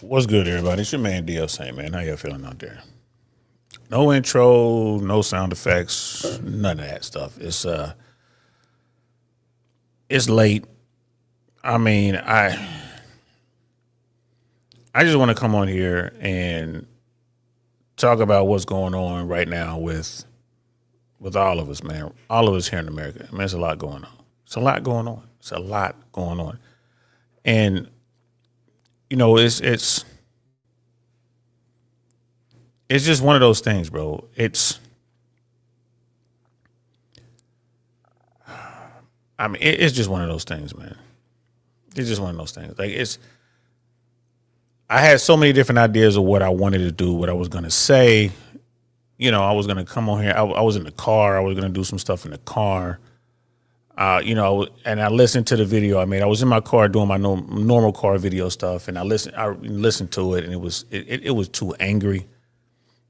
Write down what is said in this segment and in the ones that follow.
What's good, everybody? It's your man DLC, man. How y'all feeling out there? No intro, no sound effects, none of that stuff. It's late. I mean, I just want to come on here and talk about what's going on right now with all of us, man. All of us here in America. Man, there's a lot going on. It's a lot going on. It's a lot going on. And it's just one of those things, bro. It's just one of those things, man. It's just one of those things. I had so many different ideas of what I wanted to do, what I was going to say. I was going to come on here. I was in the car. I was going to do some stuff in the car. And I listened to the video I made. I was in my car doing my normal car video stuff, and I listened to it, and it was too angry.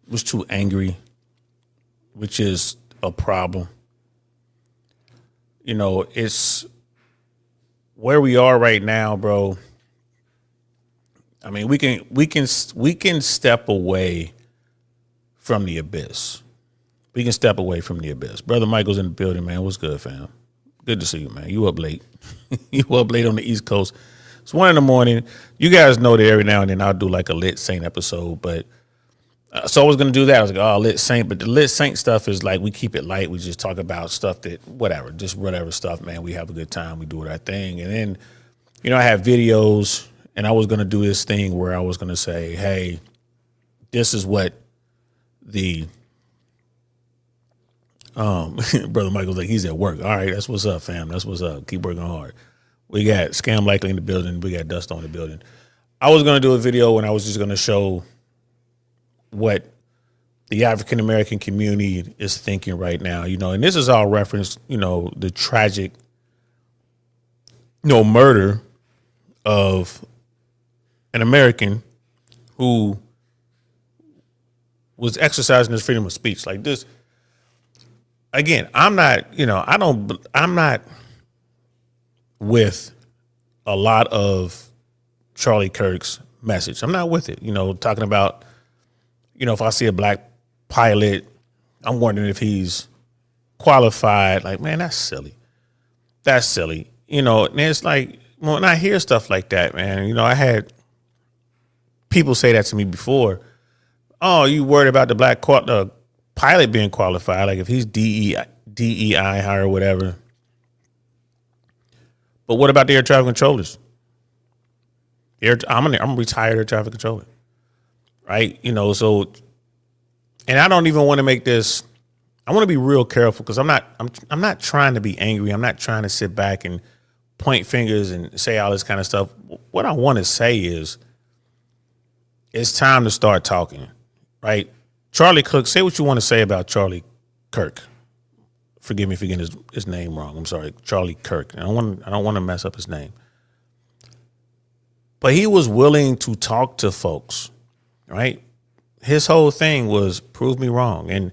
It was too angry, which is a problem. It's where we are right now, bro. I mean, we can step away from the abyss. We can step away from the abyss. Brother Michael's in the building, man. What's good, fam? Good to see you, man. You up late. You up late on the East Coast. It's 1 a.m. You guys know that every now and then I'll do like a Lit Saint episode, but so I was going to do that. I was like, oh, Lit Saint. But the Lit Saint stuff is like we keep it light. We just talk about stuff that whatever stuff, man. We have a good time. We do our thing. And then, I have videos, and I was going to do this thing where I was going to say, hey, this is what the Brother Michael's like, he's at work. All right, that's what's up, fam. That's what's up. Keep working hard. We got Scam Likely in the building. We got Dust on the building. I was going to do a video when I was just going to show what the African American community is thinking right now, and this is all reference, the tragic, murder of an American who was exercising his freedom of speech. Like this, again, I'm not with a lot of Charlie Kirk's message. I'm not with it, talking about, if I see a black pilot, I'm wondering if he's qualified. Like, man, that's silly. That's silly. And it's like, when I hear stuff like that, man, I had people say that to me before. Oh, you worried about the black pilot being qualified? Like if he's DEI or whatever. But what about the air traffic controllers? I'm a retired air traffic controller. Right. So, and I don't even want to make this, I want to be real careful because I'm not trying to be angry. I'm not trying to sit back and point fingers and say all this kind of stuff. What I want to say is it's time to start talking. Right. Charlie Kirk, say what you want to say about Charlie Kirk. Forgive me for getting his name wrong. I'm sorry. Charlie Kirk. I don't want to mess up his name. But he was willing to talk to folks. Right. His whole thing was prove me wrong. And,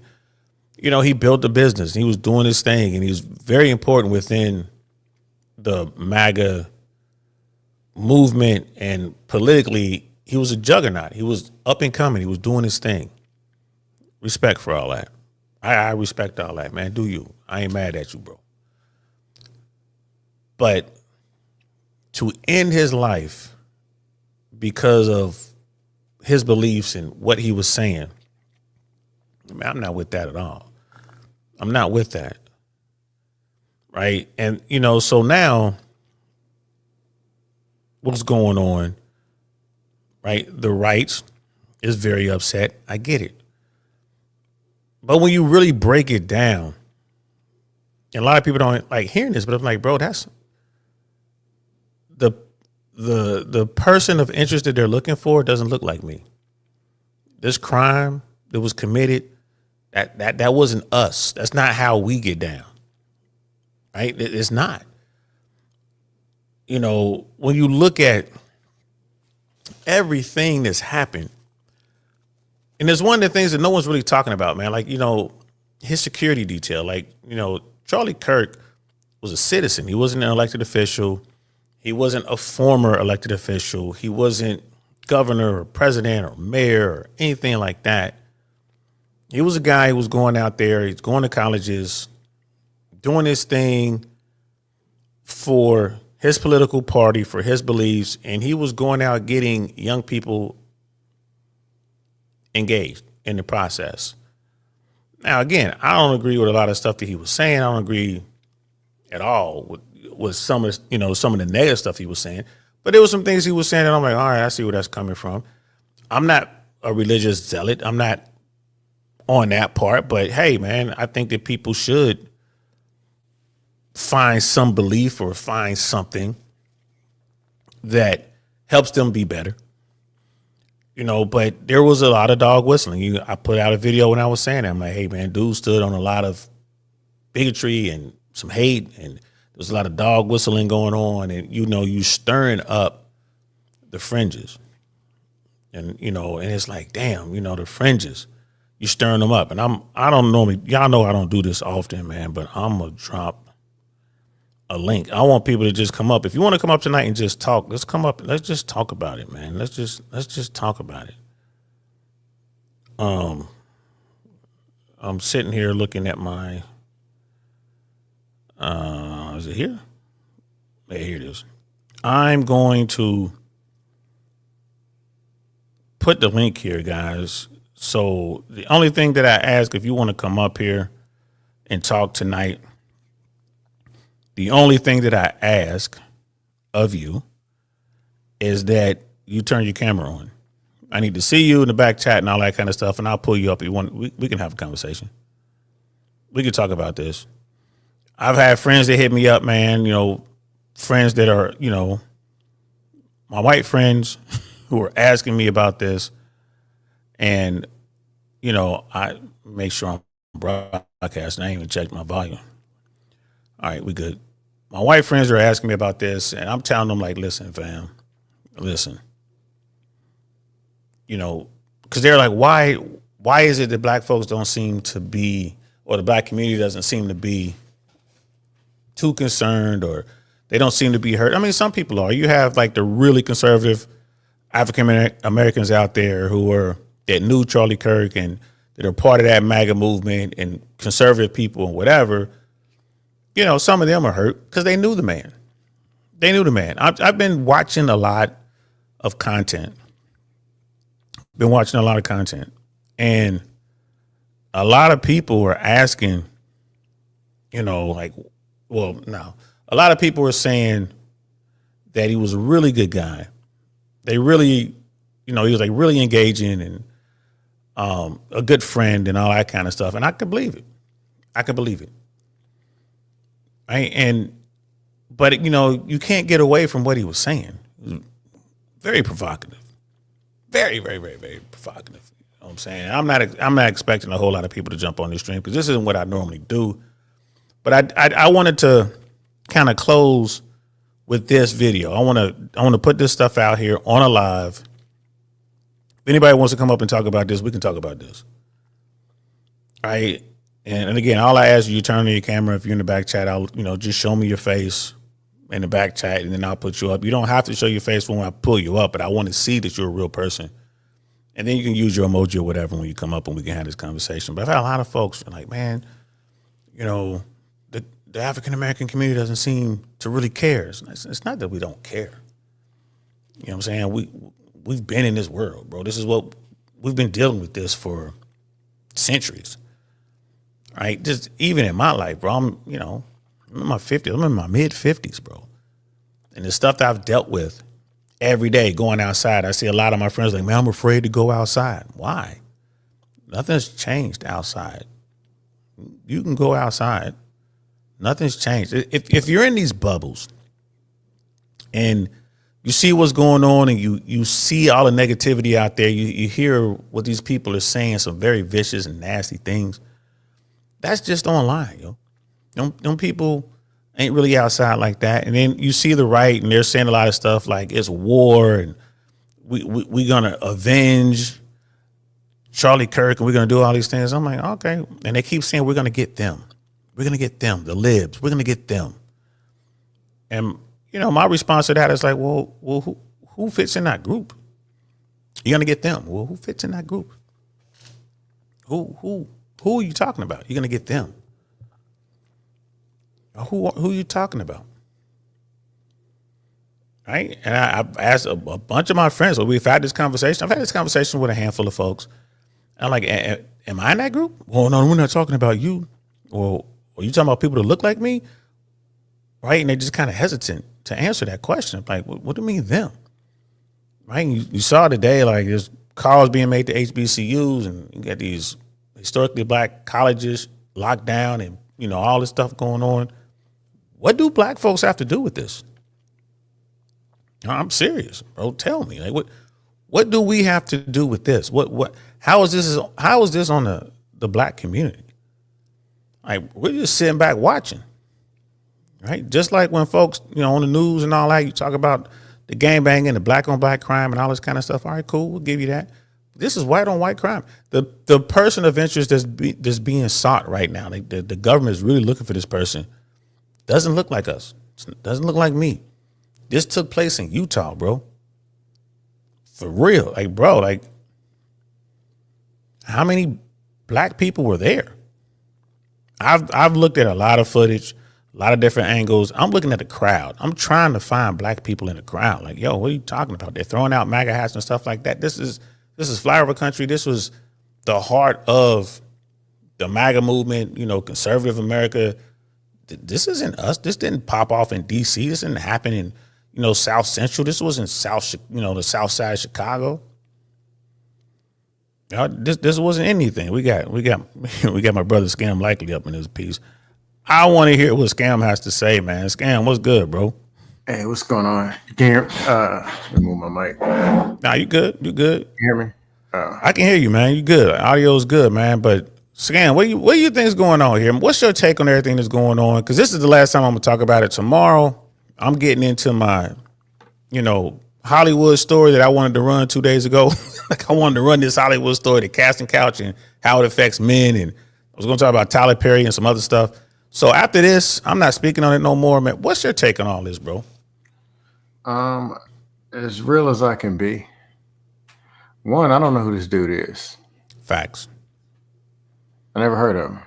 he built a business. He was doing his thing, and he was very important within the MAGA movement, and politically, he was a juggernaut. He was up and coming. He was doing his thing. Respect for all that. I respect all that, man. Do you? I ain't mad at you, bro. But to end his life because of his beliefs and what he was saying, I'm not with that at all. I'm not with that. Right. And, so now what's going on? Right. The right is very upset. I get it. But when you really break it down, and a lot of people don't like hearing this, but I'm like, bro, that's the person of interest that they're looking for doesn't look like me. This crime that was committed, that wasn't us. That's not how we get down. Right? It's not. When you look at everything that's happened, and there's one of the things that no one's really talking about, man. Like, his security detail. Like, Charlie Kirk was a citizen. He wasn't an elected official. He wasn't a former elected official. He wasn't governor or president or mayor or anything like that. He was a guy who was going out there, he's going to colleges, doing his thing for his political party, for his beliefs, and he was going out getting young people engaged in the process. Now, again, I don't agree with a lot of stuff that he was saying. I don't agree at all with some of the negative stuff he was saying. But there was some things he was saying that I'm like, all right, I see where that's coming from. I'm not a religious zealot. I'm not on that part. But hey, man, I think that people should find some belief or find something that helps them be better. But there was a lot of dog whistling. I put out a video when I was saying that. I'm like, hey, man, dude stood on a lot of bigotry and some hate, and there's a lot of dog whistling going on, and you stirring up the fringes, and and it's like, damn, the fringes, you stirring them up, and I don't normally, y'all know I don't do this often, man, but I'm gonna drop a link. I want people to just come up. If you want to come up tonight and just talk, let's come up. Let's just talk about it, man. Let's just talk about it. I'm sitting here looking at my. Is it here? Yeah, here it is. I'm going to put the link here, guys. So the only thing that I ask, if you want to come up here and talk tonight, the only thing that I ask of you is that you turn your camera on. I need to see you in the back chat and all that kind of stuff, and I'll pull you up. If you want, we can have a conversation. We can talk about this. I've had friends that hit me up, man, friends that are, my white friends who are asking me about this. And, I make sure I'm broadcasting. I ain't even checked my volume. All right, we good. My white friends are asking me about this, and I'm telling them, like, listen, fam, listen. Because they're like, why is it that black folks don't seem to be, or the black community doesn't seem to be too concerned, or they don't seem to be hurt? I mean, some people are. You have like the really conservative African Americans out there that knew Charlie Kirk and that are part of that MAGA movement, and conservative people and whatever. Some of them are hurt because they knew the man. They knew the man. I've been watching a lot of content. And a lot of people are asking, a lot of people are saying that he was a really good guy. They really, he was like really engaging and a good friend and all that kind of stuff. And I could believe it. But you can't get away from what he was saying. It was very provocative. Very, very, very, very provocative. You know what I'm saying? I'm not expecting a whole lot of people to jump on this stream because this isn't what I normally do. But I wanted to kind of close with this video. I want to put this stuff out here on a live. If anybody wants to come up and talk about this, we can talk about this. All right. And again, all I ask you turn on your camera. If you're in the back chat, I'll, just show me your face in the back chat, and then I'll put you up. You don't have to show your face when I pull you up, but I want to see that you're a real person. And then you can use your emoji or whatever when you come up and we can have this conversation. But I've had a lot of folks like, man, the African-American community doesn't seem to really care. It's not that we don't care. You know what I'm saying? We've been in this world, bro. This is what we've been dealing with this for centuries. Right? Just even in my life, bro, I'm in my 50s. I'm in my mid 50s, bro. And the stuff that I've dealt with every day going outside, I see a lot of my friends like, man, I'm afraid to go outside. Why? Nothing's changed outside. You can go outside. Nothing's changed. If you're in these bubbles and you see what's going on and you see all the negativity out there, you hear what these people are saying, some very vicious and nasty things. That's just online, yo. Them people ain't really outside like that. And then you see the right, and they're saying a lot of stuff like it's war, and we gonna avenge Charlie Kirk, and we're gonna do all these things. I'm like, okay. And they keep saying we're gonna get them. We're gonna get them, the libs. We're gonna get them. And my response to that is like, well, who fits in that group? You're gonna get them. Well, who fits in that group? Who are you talking about? You're gonna get them. Who are you talking about? Right? And I've asked a bunch of my friends. So we've had this conversation. I've had this conversation with a handful of folks. I'm like, am I in that group? Well, no, we're not talking about you. Well, are you talking about people that look like me? Right? And they're just kind of hesitant to answer that question. I'm like, what do you mean them? Right? You saw today, like there's calls being made to HBCUs, and you got these historically black colleges locked down, and all this stuff going on. What do black folks have to do with this? I'm serious, bro. Tell me, like, what do we have to do with this? How is this on the black community? Like, we're just sitting back watching, right? Just like when folks, on the news and all that, you talk about the gangbanging, the black on black crime, and all this kind of stuff. All right, cool, we'll give you that. This is white on white crime. The person of interest that's being sought right now, the government is really looking for this person. Doesn't look like us. Doesn't look like me. This took place in Utah, bro. For real. Like, bro, like, how many black people were there? I've looked at a lot of footage, a lot of different angles. I'm looking at the crowd. I'm trying to find black people in the crowd. Like, yo, what are you talking about? They're throwing out MAGA hats and stuff like that. This is flyover country. This was the heart of the MAGA movement, conservative America. This isn't us. This didn't pop off in DC. This didn't happen in, South Central. This wasn't the South Side of Chicago. This wasn't anything. We got my brother Scam Likely up in this piece. I want to hear what Scam has to say, man. Scam, what's good, bro? Hey, what's going on? You can hear? Let me move my mic. Nah, you good? You good? You hear me? I can hear you, man. You good? Audio's good, man. But Scam, what do you think is going on here? What's your take on everything that's going on? Because this is the last time I'm gonna talk about it. Tomorrow, I'm getting into my, Hollywood story that I wanted to run 2 days ago. Like, I wanted to run this Hollywood story, the casting couch, and how it affects men. And I was going to talk about Tyler Perry and some other stuff. So after this, I'm not speaking on it no more, man. What's your take on all this, bro? As real as I can be. One, I don't know who this dude is. Facts. I never heard of him.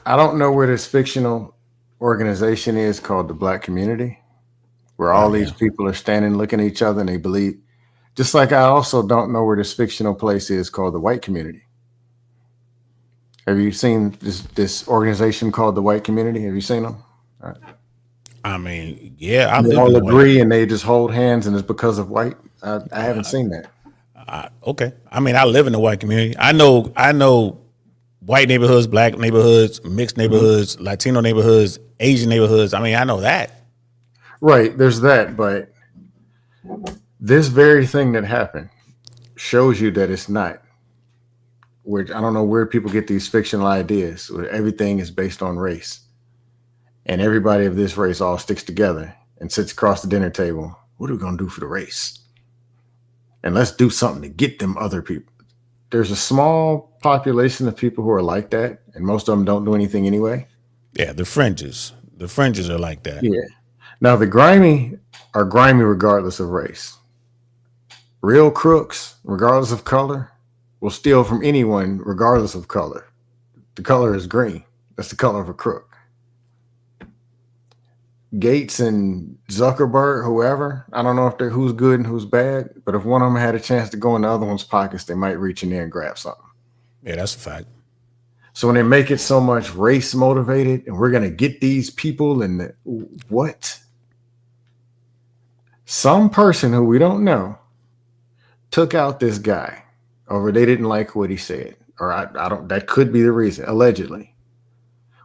I don't know where this fictional organization is called the Black Community, where all these people are standing looking at each other and they believe. Just like I also don't know where this fictional place is called the White Community. Have you seen this organization called the White Community? Have you seen them? Right. I mean, yeah, they all agree and they just hold hands and it's because of white. I haven't seen that. Okay. I mean, I live in the white community. I know white neighborhoods, black neighborhoods, mixed neighborhoods, Latino neighborhoods, Asian neighborhoods. I mean, I know that. Right. There's that. But this very thing that happened shows you that it's not. Which I don't know where people get these fictional ideas where everything is based on race. And everybody of this race all sticks together and sits across the dinner table. What are we going to do for the race? And let's do something to get them other people. There's a small population of people who are like that, and most of them don't do anything anyway. Yeah, the fringes. The fringes are like that. Yeah. Now, the grimy are grimy regardless of race. Real crooks, regardless of color, will steal from anyone regardless of color. The color is green. That's the color of a crook. Gates and Zuckerberg, whoever, I don't know if they're who's good and who's bad, but if one of them had a chance to go in the other one's pockets, they might reach in there and grab something. Yeah, that's a fact. So when they make it so much race motivated and we're going to get these people and what? Some person who we don't know took out this guy over they didn't like what he said. Or I don't, that could be the reason, allegedly.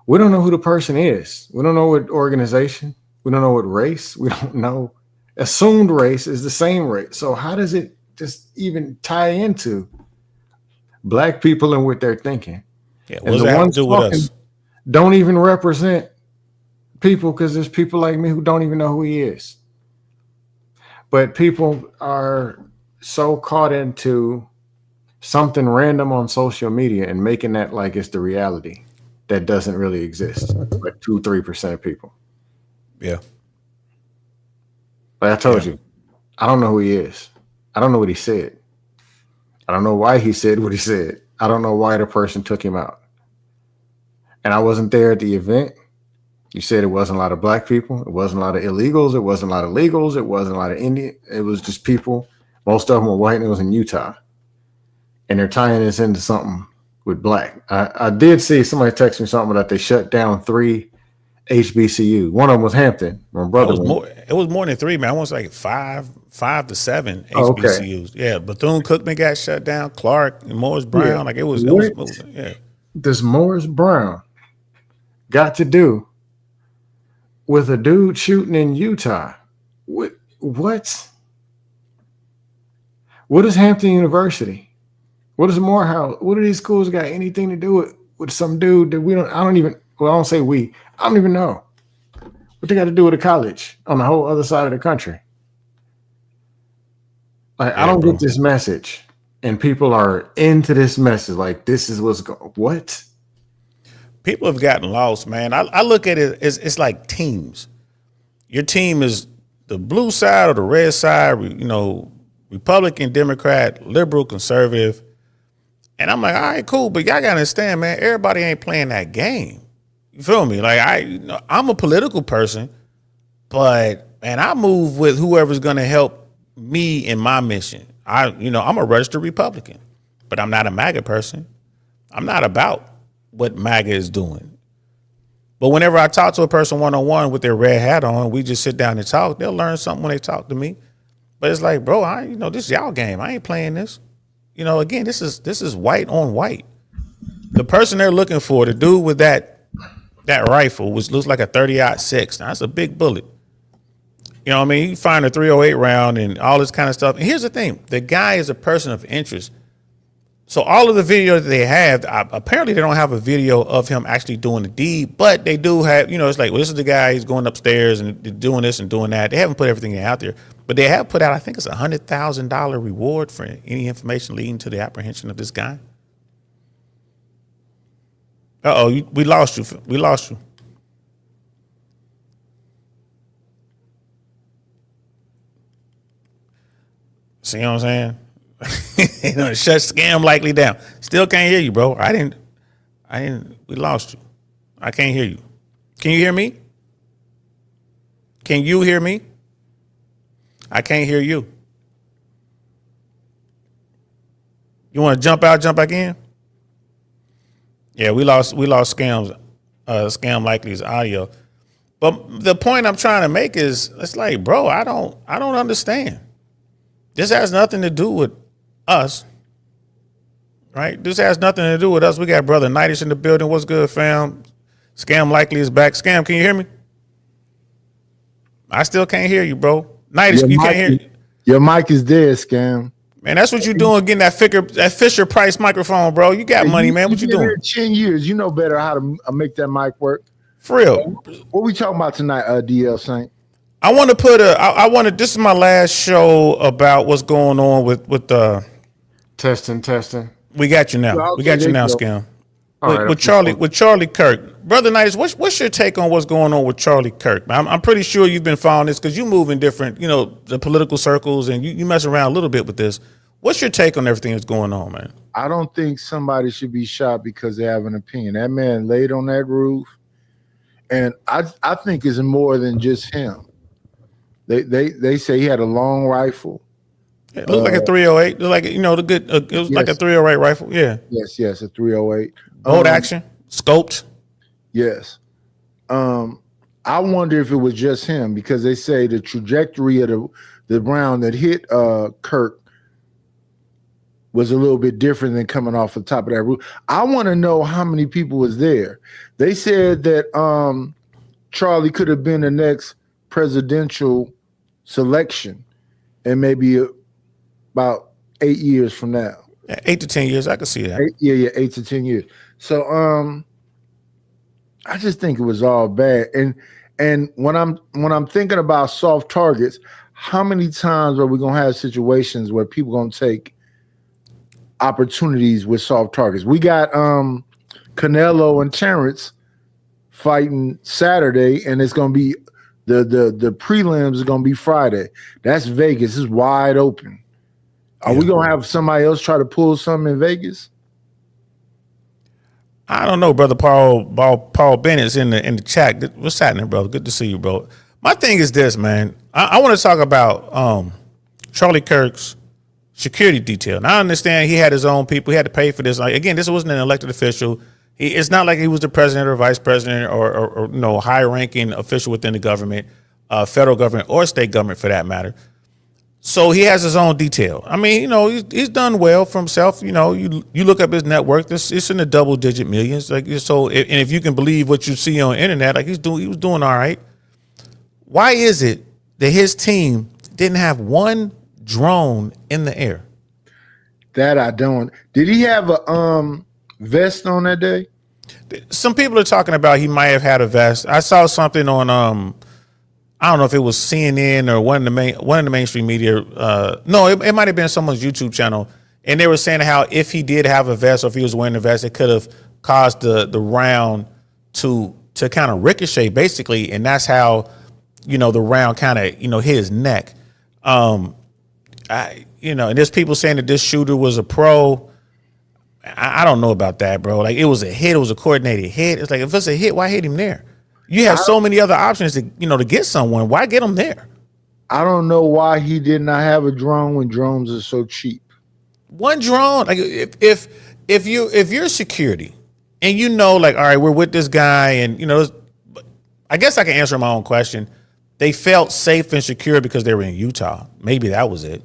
We don't know who the person is. We don't know what organization. We don't know what race. We don't know. Assumed race is the same race. So how does it just even tie into black people and what they're thinking? Yeah, what does that have to do with us? Don't even represent people because there's people like me who don't even know who he is. But people are so caught into something random on social media and making that like it's the reality. That doesn't really exist, like 2-3% of people. Yeah. Like I told you, I don't know who he is. I don't know what he said. I don't know why he said what he said. I don't know why the person took him out. And I wasn't there at the event. You said it wasn't a lot of black people. It wasn't a lot of illegals. It wasn't a lot of legals. It wasn't a lot of Indian. It was just people. Most of them were white, and it was in Utah. And they're tying this into something with black. I did see somebody text me something that they shut down 3 HBCU. One of them was Hampton. My brother It was more than 3, man. I was like 5 to 7 Oh, okay. HBCUs. Yeah, Bethune-Cookman got shut down. Clark and Morris Brown. Yeah. Like it was yeah. Does Morris Brown got to do with a dude shooting in Utah? What? What is Hampton University? What is Morehouse? What do these schools got anything to do with some dude that I don't even know what they got to do with a college on the whole other side of the country. Like, I don't get this message, and people are into this message. Like, this is what's going. What? People have gotten lost, man. I look at it as it's like teams. Your team is the blue side or the red side, Republican, Democrat, liberal, conservative. And I'm like, all right, cool. But y'all got to understand, man, everybody ain't playing that game. You feel me? Like, I'm a political person, but, man, I move with whoever's going to help me in my mission. I'm a registered Republican, but I'm not a MAGA person. I'm not about what MAGA is doing. But whenever I talk to a person one-on-one with their red hat on, we just sit down and talk, they'll learn something when they talk to me. But it's like, bro, this is y'all game. I ain't playing this. Again, this is white on white. The person they're looking for, the dude with that rifle, which looks like a 30-06. Now, that's a big bullet. You know what I mean? You find a 308 round and all this kind of stuff. And here's the thing. The guy is a person of interest. So all of the video that they have, apparently they don't have a video of him actually doing the deed, but they do have, it's like, well, this is the guy, he's going upstairs and doing this and doing that. They haven't put everything out there, but they have put out, I think it's $100,000 reward for any information leading to the apprehension of this guy. We lost you. We lost you. See what I'm saying? Shut Scam Likely down. Still can't hear you, bro. We lost you. I can't hear you. Can you hear me? Can you hear me? I can't hear you. You want to jump out, jump back in? Yeah, we lost Scam Likely's audio. But the point I'm trying to make is, it's like, bro, I don't understand. This has nothing to do with us, right? This has nothing to do with us. We got Brother Knightish in the building. What's good, fam? Scam Likely is back. Scam, can you hear me? I still can't hear you, bro. Knightish, you can't hear me. Your mic is dead, Scam. Man, that's what you doing getting that Fisher Price microphone, bro. You got money, man. What you doing? 10 years. You know better how to make that mic work. For real. What we talking about tonight, DL Saint? I want to this is my last show about what's going on with testing. We got you now. Okay, we got you now, Scam. With Charlie Kirk. Brother Knightish, what's your take on what's going on with Charlie Kirk? I'm pretty sure you've been following this because you move in different, the political circles and you mess around a little bit with this. What's your take on everything that's going on, man? I don't think somebody should be shot because they have an opinion. That man laid on that roof, and I think it's more than just him. They say he had a long rifle. It looked like a 308. Like it was like a 308 rifle. Yeah. Yes, a 308. Bolt action, scoped. Yes. I wonder if it was just him because they say the trajectory of the round that hit Kirk was a little bit different than coming off the top of that roof. I want to know how many people was there. They said that Charlie could have been the next presidential selection and maybe about 8 years from now. 8 to 10 years, I can see that. 8 to 10 years. So I just think it was all bad. And when I'm thinking about soft targets, how many times are we gonna have situations where people gonna take opportunities with soft targets? We got Canelo and Terrence fighting Saturday, and it's gonna be The prelims is gonna be Friday. That's Vegas. It's wide open. Are we gonna have somebody else try to pull something in Vegas? I don't know, brother. Paul Bennett's in the chat. What's happening, brother? Good to see you, bro. My thing is this, man. I want to talk about Charlie Kirk's security detail. Now, I understand he had his own people. He had to pay for this. Like, again, this wasn't an elected official. It's not like he was the president or vice president or high-ranking official within the government, federal government or state government for that matter. So he has his own detail. I mean, he's done well for himself. You look up his net worth; it's in the double-digit millions. Like, so, and if you can believe what you see on the internet, like he was doing all right. Why is it that his team didn't have one drone in the air? That I don't. Did he have a vest on that day? Some people are talking about he might have had a vest. I saw something on I don't know if it was CNN or one of the mainstream media. No, it might have been someone's YouTube channel, and they were saying how if he did have a vest or if he was wearing a vest, it could have caused the round to kind of ricochet, basically, and that's how the round kind of hit his neck. And there's people saying that this shooter was a pro. I don't know about that, bro. Like, it was a hit. It was a coordinated hit. It's like, if it's a hit, why hit him there? You have so many other options to get someone. Why get him there? I don't know why he did not have a drone when drones are so cheap. One drone, like if you're security and like, all right, we're with this guy, and I guess I can answer my own question. They felt safe and secure because they were in Utah. Maybe that was it.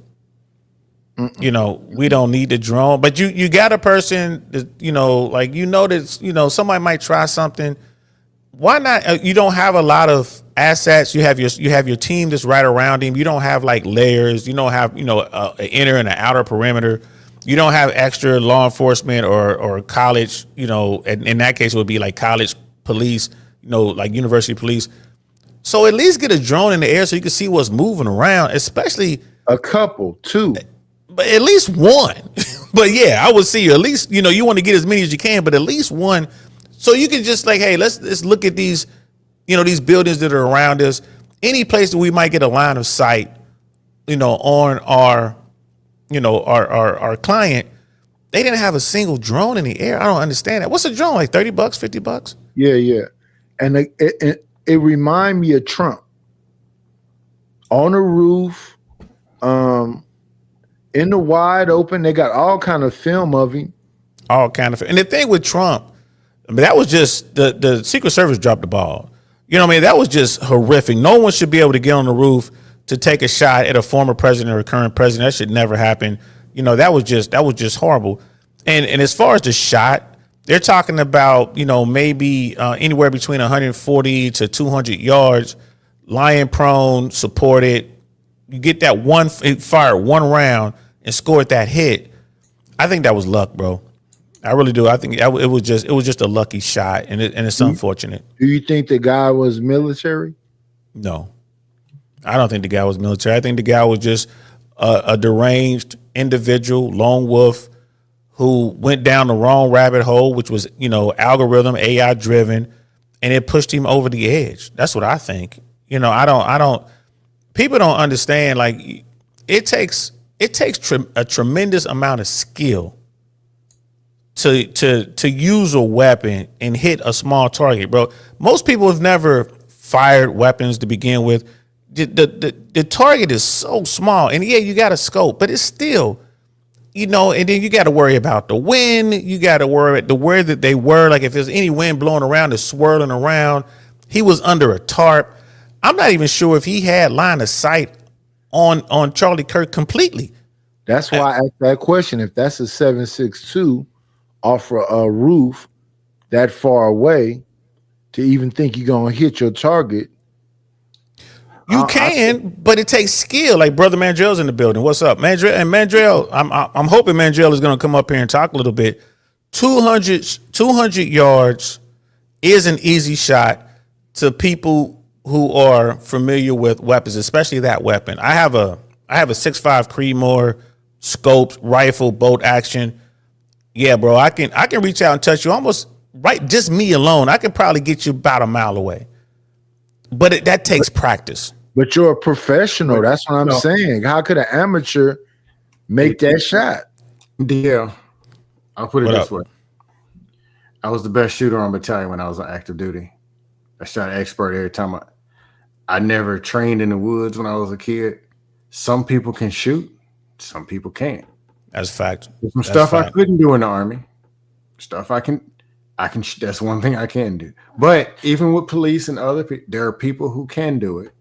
We don't need the drone, but you got a person that, that somebody might try something. Why not? You don't have a lot of assets. You have your team that's right around him. You don't have like layers. You don't have an inner and an outer perimeter. You don't have extra law enforcement or college. In that case, it would be like college police. Like university police. So at least get a drone in the air so you can see what's moving around, especially a couple, two. But at least one. But yeah, I would see at least, you want to get as many as you can, but at least one. So you can just like, hey, let's look at these, these buildings that are around us. Any place that we might get a line of sight, on our, our client. They didn't have a single drone in the air. I don't understand that. What's a drone? Like $30, $50? Yeah. And it remind me of Trump. On a roof, in the wide open, they got all kind of film of him. All kind of, and the thing with Trump, that was just the Secret Service dropped the ball. That was just horrific. No one should be able to get on the roof to take a shot at a former president or a current president. That should never happen. That was just horrible. And as far as the shot, they're talking about, maybe anywhere between 140 to 200 yards, lying prone, supported. You get that one, fired one round and scored that hit. I think that was luck, bro. I really do. I think it was just a lucky shot, and it's unfortunate. Do you think the guy was military? No, I don't think the guy was military. I think the guy was just a deranged individual, lone wolf, who went down the wrong rabbit hole, which was algorithm AI driven, and it pushed him over the edge. That's what I think. I don't. People don't understand. Like, it takes a tremendous amount of skill to use a weapon and hit a small target, bro. Most people have never fired weapons to begin with. The target is so small, and yeah, you got a scope, but it's still, and then you got to worry about the wind. You got to worry about where that they were. Like, if there's any wind blowing around, it's swirling around. He was under a tarp. I'm not even sure if he had line of sight on Charlie Kirk completely. That's why I asked that question. If that's a 7.62 off a roof that far away, to even think you're gonna hit your target, you can, but it takes skill. Like, brother Mandrell's in the building. What's up, Mandrell? And Mandrell, I'm hoping Mandrell is gonna come up here and talk a little bit. 200 yards is an easy shot to people who are familiar with weapons, especially that weapon. I have a 6.5 Creedmoor scoped rifle, bolt action. Yeah, bro, I can reach out and touch you almost right. Just me alone, I can probably get you about a mile away. that takes practice. But you're a professional. That's what I'm No. saying. How could an amateur make that shot? DL, I'll put it What this up? way. I was the best shooter on battalion when I was on active duty. I shot expert every time. I never trained in the woods when I was a kid. Some people can shoot, some people can't. That's a fact. There's some That's stuff I fact. couldn't do in the Army. Stuff I can. That's one thing I can do. But even with police and other people, there are people who can do it,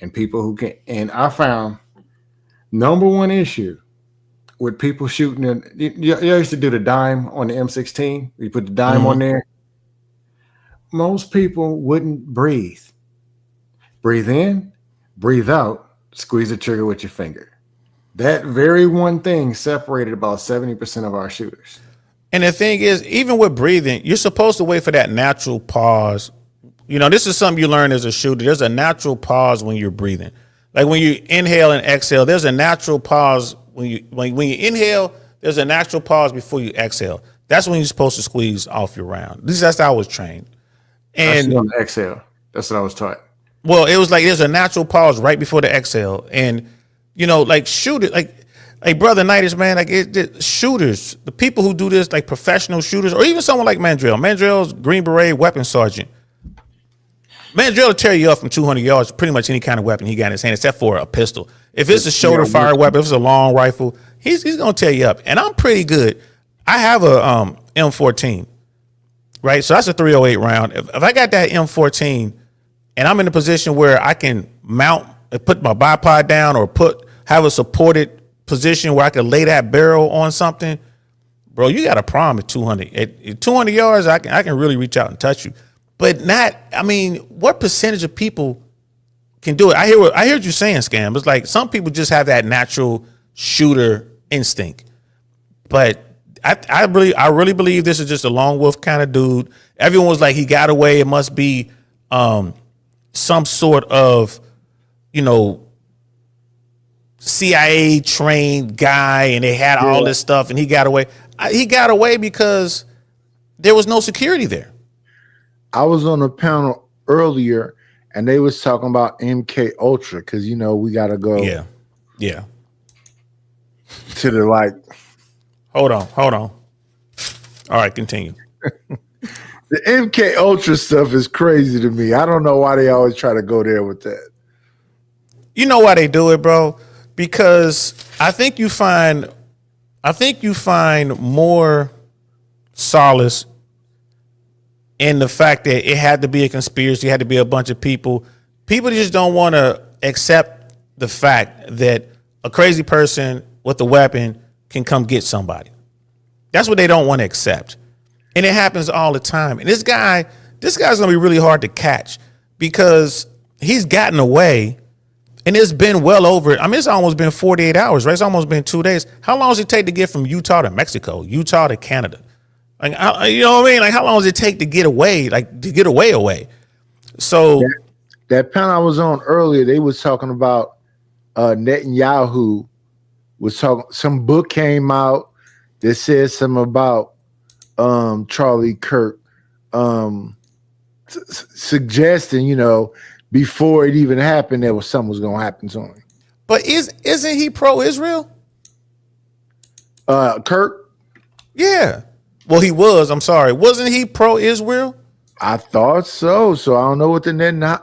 and people who can't. And I found number one issue with people shooting. You used to do the dime on the M16. You put the dime on there. Most people wouldn't breathe. Breathe in, breathe out, squeeze the trigger with your finger. That very one thing separated about 70% of our shooters. And the thing is, even with breathing, you're supposed to wait for that natural pause. You know, this is something you learn as a shooter. There's a natural pause when you're breathing. Like when you inhale and exhale, there's a natural pause when you inhale, there's a natural pause before you exhale. That's when you're supposed to squeeze off your round. At least that's how I was trained. And And on the exhale. That's what I was taught. well, it was like there's a natural pause right before the exhale. And, you know, like shooters, like Brother Knightish, man, like shooters, the people who do this, like professional shooters, or even someone like Mandrell. Mandrell's Green Beret weapons sergeant. Mandrell will tear you up from 200 yards, pretty much any kind of weapon he got in his hand, except for a pistol. If it's a shoulder fire weapon, if it's a long rifle, he's going to tear you up. And I'm pretty good. I have a M14, right? So that's a 308 round. If I got that M14 and I'm in a position where I can mount and put my bipod down or have a supported position where I can lay that barrel on something, bro, you got a problem at 200. At 200 yards, I can really reach out and touch you. But not, I mean, what percentage of people can do it? I hear what you're saying, Scam. It's like some people just have that natural shooter instinct. But I really believe this is just a lone wolf kind of dude. Everyone was like, he got away. It must be some sort of, you know, CIA trained guy, and they had all this stuff, and he got away. He got away because there was no security there. I was on a panel earlier, and they was talking about MK Ultra because you know we got to go Yeah. to the like. Hold on. All right, continue. The MK Ultra stuff is crazy to me. I don't know why they always try to go there with that. You know why they do it, bro? Because I think you find more solace in the fact that it had to be a conspiracy, it had to be a bunch of people. People just don't want to accept the fact that a crazy person with a weapon can come get somebody. That's what they don't want to accept. And it happens all the time. And this guy's gonna be really hard to catch because he's gotten away. And it's been well over, I mean, it's almost been 48 hours, right? It's almost been 2 days. How long does it take to get from Utah to Mexico, Utah to Canada? Like, you know what I mean? Like, how long does it take to get away, away? So That panel I was on earlier, they was talking about Netanyahu was talking. Some book came out that said something about Charlie Kirk, suggesting, you know, before it even happened, there was something was going to happen to him. but isn't he pro-Israel? Kirk, Yeah. Well, he was. I'm sorry. Wasn't he pro-Israel? I thought so. So I don't know what the net.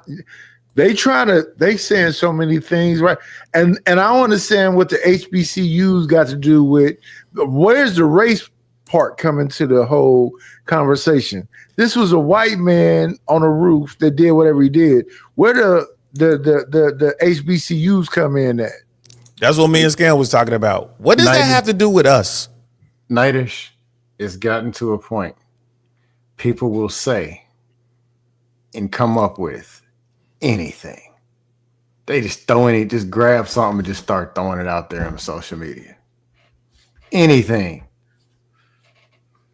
They saying so many things, right? And I don't understand what the HBCUs got to do with. Where's the race part coming to the whole conversation? This was a white man on a roof that did whatever he did. Where the HBCUs come in at? That's what me and Scam was talking about. What does that have to do with us? Knightish, it's gotten to a point. People will say and come up with anything. They just just grab something and just start throwing it out there on social media. Anything.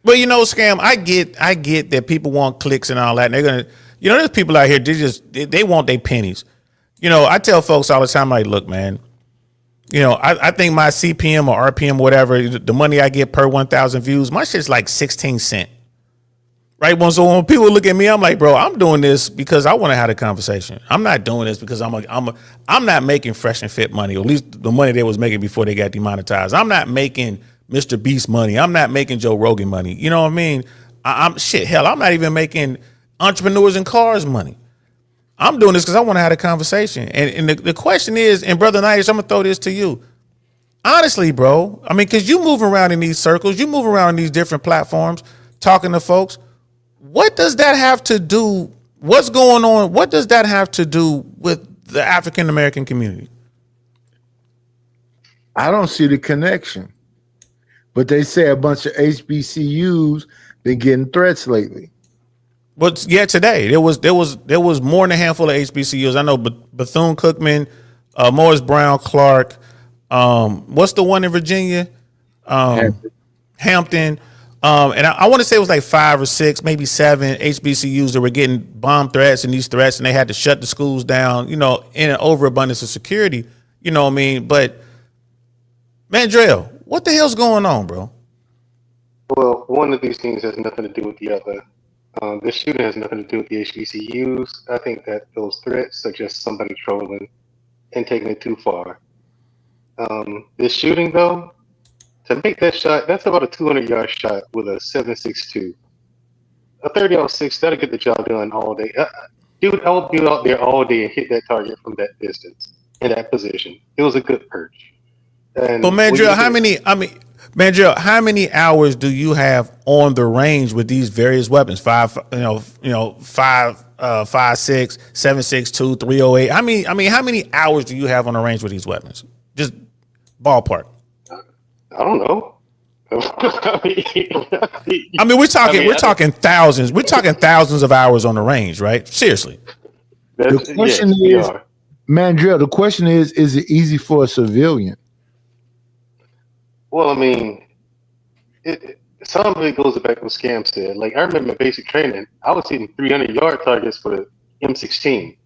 But you know, Scam, I get that people want clicks and all that. And they're gonna, you know, there's people out here, they want their pennies. You know, I tell folks all the time, like, look, man, you know, I think my CPM or RPM, whatever, the money I get per 1,000 views, my shit's like 16 cents. Right. So when people look at me, I'm like, bro, I'm doing this because I want to have a conversation. I'm not doing this because I'm not making Fresh and Fit money, or at least the money they was making before they got demonetized. I'm not making Mr. Beast money. I'm not making Joe Rogan money. You know what I mean? I'm shit. Hell, I'm not even making Entrepreneurs in Cars money. I'm doing this because I want to have a conversation. And the question is, and Brother Nice, I'm gonna throw this to you. Honestly, bro, I mean, because you move around in these circles, you move around in these different platforms, talking to folks. What does that have to do? What's going on? What does that have to do with the African American community? I don't see the connection. But they say a bunch of HBCUs been getting threats lately. But yeah, today there was more than a handful of HBCUs. I know Bethune Cookman, Morris Brown, Clark. What's the one in Virginia? Hampton. And I want to say it was like 5 or 6, maybe 7 HBCUs that were getting bomb threats and these threats, and they had to shut the schools down, in an overabundance of security. You know what I mean? But Mandrell, what the hell's going on, bro? Well, one of these things has nothing to do with the other. This shooting has nothing to do with the HBCUs. I think that those threats are just somebody trolling and taking it too far. This shooting, though, to make that shot, that's about a 200-yard shot with a 7.62. A 30-06, that'll get the job done all day. Dude, I would be out there all day and hit that target from that distance in that position. It was a good perch. And but Mandrell, how many hours do you have on the range with these various weapons? 5, 5, 5.6, 7.62, 308. How many hours do you have on the range with these weapons? Just ballpark. I don't know. We're talking thousands. We're talking thousands of hours on the range, right? Seriously. The question is, Mandrell, the question is it easy for a civilian? Well, some of it goes back to what Scam said. Like, I remember basic training, I was hitting 300-yard targets for the M16.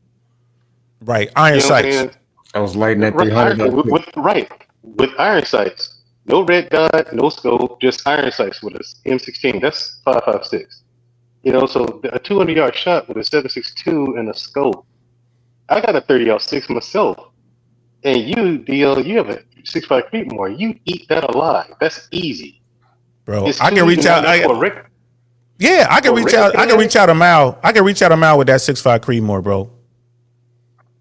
Right, iron sights. I was lighting at 300. With iron sights. No red dot, no scope, just iron sights with us. M16, that's 5.56. So a 200-yard shot with a 7.62 and a scope. I got a 30-06 myself. And you, DL, you have a 6.5 Creedmoor. You eat that alive. That's easy. Bro, I can reach out. I can reach out. I can reach out a mile. I can reach out a mile with that 6.5 Creedmoor, bro.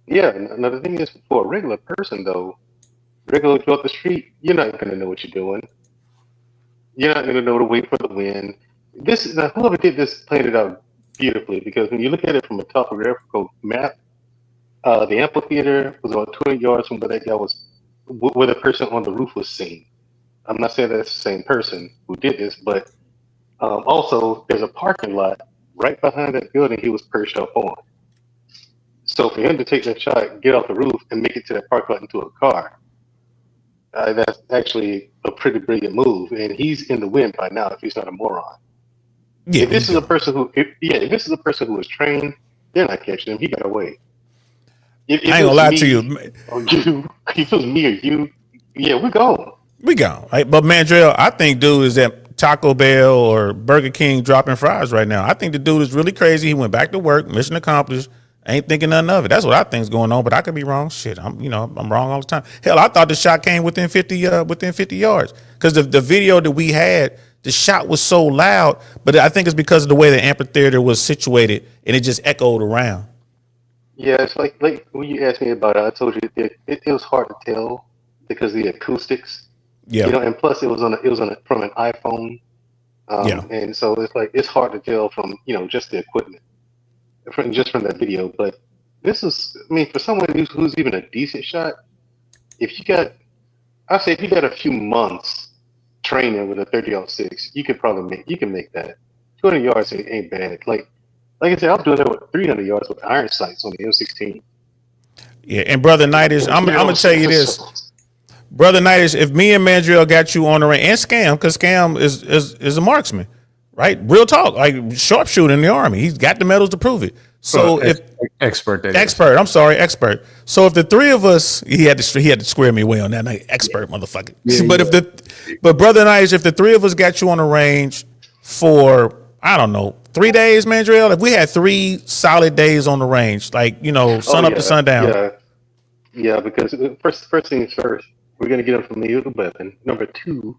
Yeah. Now the thing is, for a regular person though, regular go up the street, you're not gonna know what you're doing. You're not gonna know to wait for the wind. Whoever did this planned it out beautifully, because when you look at it from a topographical map, the amphitheater was about 20 yards from where that guy was, where the person on the roof was seen. I'm not saying that's the same person who did this, but also there's a parking lot right behind that building he was perched up on. So for him to take that shot, get off the roof, and make it to that parking lot into a car, that's actually a pretty brilliant move. And he's in the wind by now if he's not a moron. Yeah, if this is a person who is trained, they're not catching him. He got away. I ain't gonna lie to you. Or you, if it was me or you, yeah, we're gone. We gone. Right? But Mandrell, I think dude is at Taco Bell or Burger King dropping fries right now. I think the dude is really crazy. He went back to work, mission accomplished. Ain't thinking nothing of it. That's what I think's going on, but I could be wrong. Shit, I'm wrong all the time. Hell, I thought the shot came within 50 yards because the video that we had, the shot was so loud. But I think it's because of the way the amphitheater was situated and it just echoed around. Yeah, it's like when you asked me about it, I told you it was hard to tell because of the acoustics. Yeah, and plus it was from an iPhone. And so it's hard to tell from just the equipment. Just from that video, but this is, for someone who's even a decent shot, if you got a few months training with a 30-06, you can make that. 200 yards ain't bad. Like I said, I was doing that with 300 yards with iron sights on the M16. Yeah, and Brother Nightish, I'm gonna tell you this. Brother Nightish, if me and Mandrell got you on the range, and Scam, because Scam is a marksman. Right, real talk, like sharpshooter in the Army. He's got the medals to prove it. So expert. I'm sorry, expert. So if the three of us, he had to square me away on that night. Expert, motherfucker. Yeah, but Brother Nice, if the three of us got you on the range for, I don't know, 3 days, Mandrell. If we had 3 solid days on the range, like, you know, sun up to sundown. Yeah, because first things first, we're gonna get him familiar with the weapon. Number two,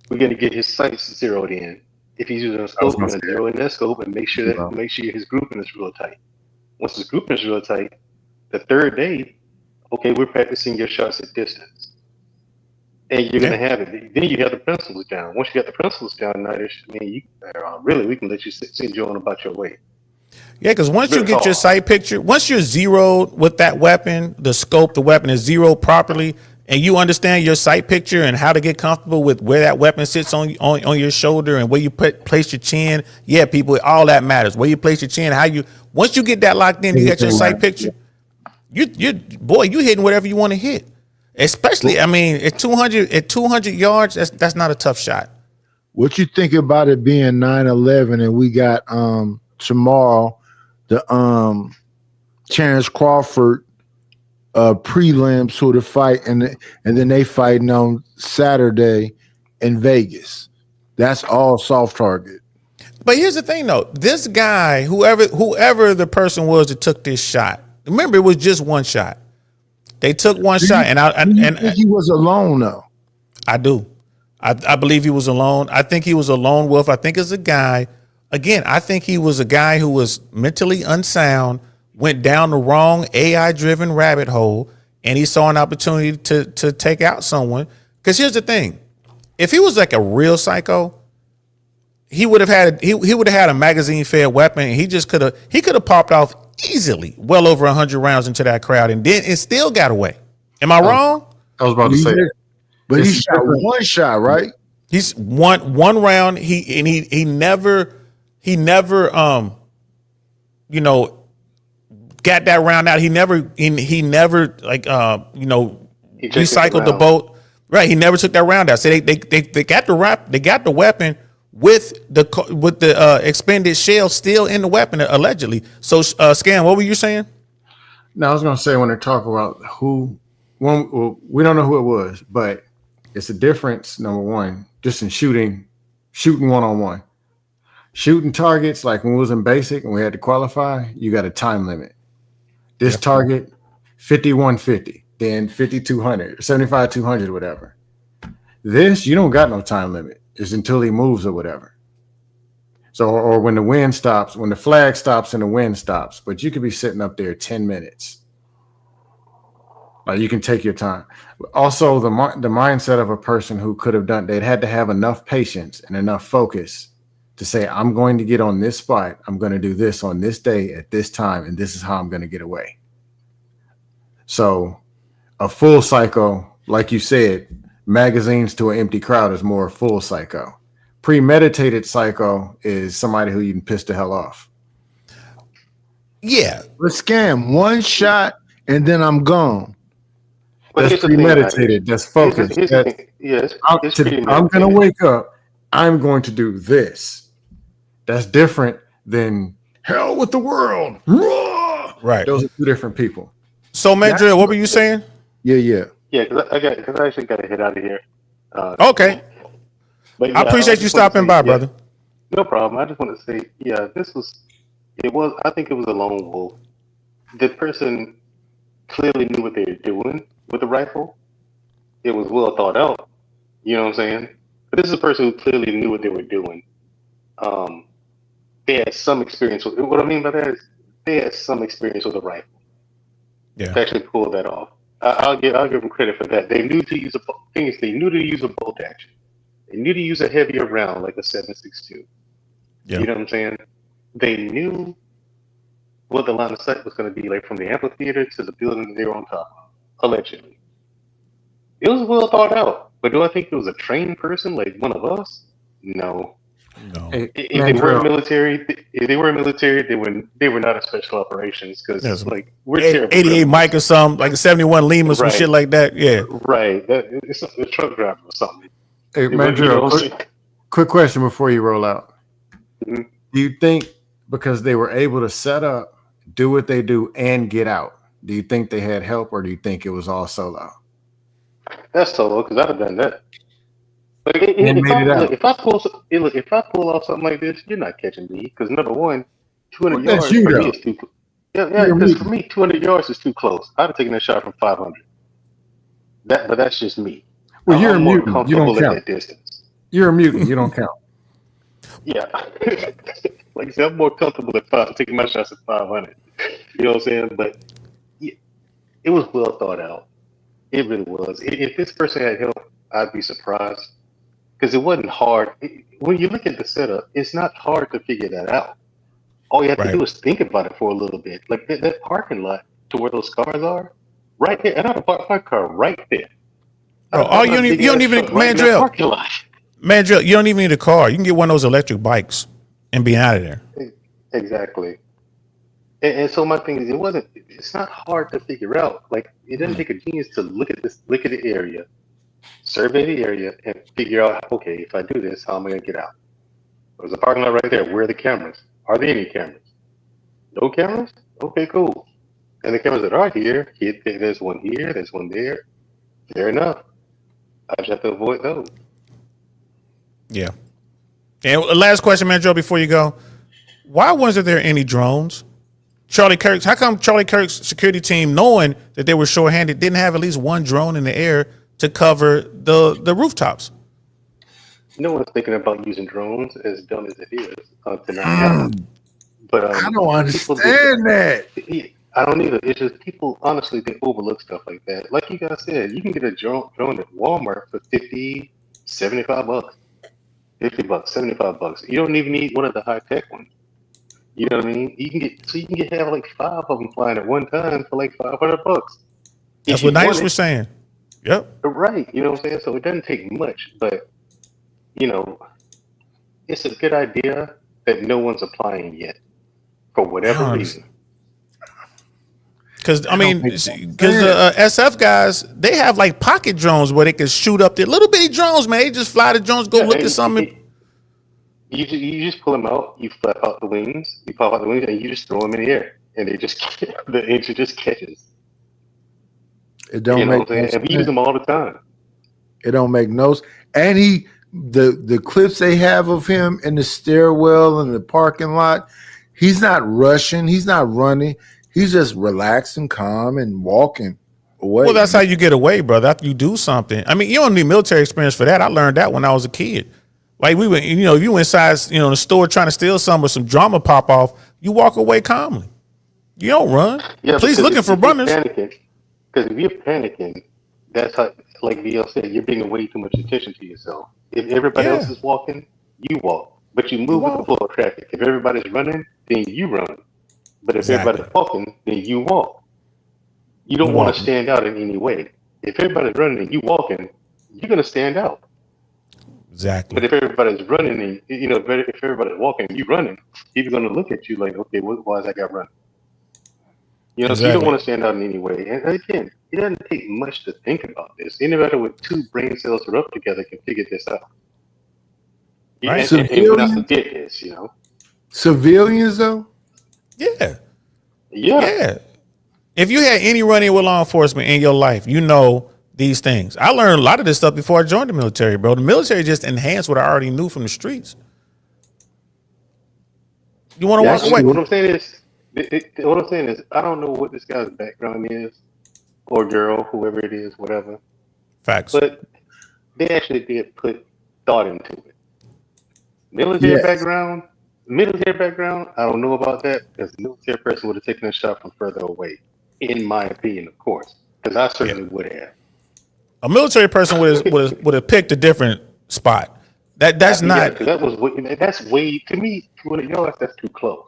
we're gonna get his sights zeroed in. If he's using a scope, we're gonna zero in that scope and make sure his grouping is real tight. Once his grouping is real tight, the third day, okay, we're practicing your shots at distance. And you're gonna have it. Then you have the principles down. Once you got the principles down, now really we can let you send you on about your way. Yeah, because once you get your sight picture, once you're zeroed with that weapon, the scope, the weapon is zeroed properly, and you understand your sight picture and how to get comfortable with where that weapon sits on your shoulder and where you place your chin. Yeah, people, all that matters. Where you place your chin, once you get that locked in, you get your sight picture. You hitting whatever you want to hit. Especially, I mean, at 200 yards, that's not a tough shot. What you think about it being 9/11 and we got tomorrow the Terrence Crawford prelim sort of fight, and then they fighting on Saturday in Vegas. That's all soft target. But here's the thing, though. This guy, whoever the person was that took this shot, remember it was just one shot. They took one shot, and he was alone though. I do. I believe he was alone. I think he was a lone wolf. I think as a guy, again, I think he was a guy who was mentally unsound, went down the wrong AI-driven rabbit hole, and he saw an opportunity to take out someone. Because here's the thing: if he was like a real psycho, he would have had a magazine-fed weapon, and he could have popped off easily well over 100 rounds into that crowd, and then it still got away. Am I wrong? I was about to say that. But he shot one shot, right? He's one round. He never got that round out. He never recycled the boat. Right. He never took that round out. So they got the weapon with the expended shell still in the weapon allegedly. So Scam, what were you saying? No, I was gonna say when they talk about we don't know who it was, but it's a difference, number one, just in shooting one-on-one. Shooting targets, like when we was in basic and we had to qualify, you got a time limit. This target, 5150, then 5200, 75-200, whatever. This, you don't got no time limit. It's until he moves or whatever. So, or when the wind stops, when the flag stops and the wind stops, but you could be sitting up there 10 minutes. Like you can take your time. Also, the mindset of a person who could have done, they'd had to have enough patience and enough focus to say, I'm going to get on this spot. I'm going to do this on this day at this time, and this is how I'm going to get away. So a full psycho, like you said, magazines to an empty crowd is more full psycho. Premeditated psycho is somebody who you can piss the hell off. Yeah. Let's Scam one shot and then I'm gone. That's premeditated. That's focused. I'm going to wake up. I'm going to do this. That's different than hell with the world. Right. Those are two different people. So, Mandrill, what were you saying? Yeah. Yeah, because I actually got to head out of here. Okay. But I appreciate you stopping by, brother. No problem. I just want to say, I think it was a lone wolf. The person clearly knew what they were doing with the rifle. It was well thought out. You know what I'm saying? But this is a person who clearly knew what they were doing. They had some experience with what I mean by that is they had some experience with a rifle. Yeah. To actually pull that off. I'll give them credit for that. They knew to use they knew to use a bolt action. They knew to use a heavier round like a 7.62. Yeah. You know what I'm saying? They knew what the line of sight was going to be like from the amphitheater to the building they were on top of, allegedly. It was well thought out. But do I think it was a trained person like one of us? No. No. If they were military, they were not a special operations because we're terrible. 88 Mike or something, like a 71 Lima, some shit like that. Yeah. Right. It's a truck driver or something. Hey, Mandrill, quick question before you roll out. Mm-hmm. Do you think because they were able to set up, do what they do, and get out, do you think they had help, or do you think it was all solo? That's solo, because I'd have done that. Like and made it out. if I pull off something like this, you're not catching me because number one, 200 Well, that's yards you for me though. is too. Yeah, You're because for mutant. me, 200 yards is too close. I'd have taken that shot from 500. But that's just me. Well, you're a I'm more mutant. You don't comfortable at count. that distance. You're a mutant. You don't count. Yeah, like I said, I'm more comfortable at taking my shots at 500. You know what I'm saying? But yeah, it was well thought out. It really was. If this person had help, I'd be surprised because it wasn't hard. When you look at the setup, it's not hard to figure that out. All you have to Right. do is think about it for a little bit. Like that parking lot to where those cars are, right there. And I'd have parked my car right there. Bro, you don't even right in that Mandrill, parking lot. Mandrill, you don't even need a car. You can get one of those electric bikes and be out of there. Exactly. And so my thing is, it's not hard to figure out. Like, it doesn't take a genius to look at the area, survey the area, and figure out, okay, if I do this, how am I going to get out? There's a parking lot right there. Where are the cameras? Are there any cameras? No cameras? Okay, cool. And the cameras that are here, there's one here, there's one there. Fair enough. I just have to avoid those. Yeah. And last question, Mandrill, before you go. Why wasn't there any drones? Charlie Kirk's, how come Charlie Kirk's security team, knowing that they were shorthanded, didn't have at least one drone in the air to cover the rooftops? No one's thinking about using drones, as dumb as it is, to not have them. But I don't people understand that. I don't either. It's just people, honestly, they overlook stuff like that. Like you guys said, you can get a drone at Walmart for 50, 75 bucks. 50 bucks, 75 bucks. You don't even need one of the high tech ones. You know what I mean? You can have like 5 of them flying at one time for like 500 bucks. That's what Nice was saying. Yep. Right. You know what I'm saying? So it doesn't take much, but you know, it's a good idea that no one's applying yet for whatever reason. Because the SF guys, they have like pocket drones where they can shoot up their little bitty drones, man. They just fly the drones, go look at something. You just pull them out, you flap out the wings, you pop out the wings, and you just throw them in the air, and they just the engine just catches. It don't make no sense. And we use them all the time. It don't make no sense. And the clips they have of him in the stairwell in the parking lot, he's not rushing, he's not running, he's just relaxing, calm, and walking away. Well, that's how you get away, brother. After you do something. I mean, you don't need military experience for that. I learned that when I was a kid. Like we went, if you went inside, the store trying to steal something or some drama pop off, you walk away calmly. You don't run. Yeah, Police looking for runners. Because if you're panicking, that's how, like VL said, you're bringing way too much attention to yourself. If everybody else is walking, you walk, but you move with the flow of traffic. If everybody's running, then you run. But if everybody's walking, then you walk. You don't want to stand out in any way. If everybody's running and you walking, you're gonna stand out. Exactly. But if everybody's running and if everybody's walking and you running, people are gonna look at you like, okay, why is that guy running? So you don't want to stand out in any way. And again, it doesn't take much to think about this. Anybody with 2 brain cells rubbed together can figure this out. Right. And we're not forget this, Civilians, though? Yeah. Yeah. If you had any run-in with law enforcement in your life, you know these things. I learned a lot of this stuff before I joined the military, bro. The military just enhanced what I already knew from the streets. You want to walk away? What I'm saying is, I don't know what this guy's background is, or girl, whoever it is, whatever. Facts. But they actually did put thought into it. Military background, I don't know about that, because the military person would have taken a shot from further away, in my opinion, of course, because I certainly would have. A military person would have picked a different spot. That's not. That's way, to me, that's too close.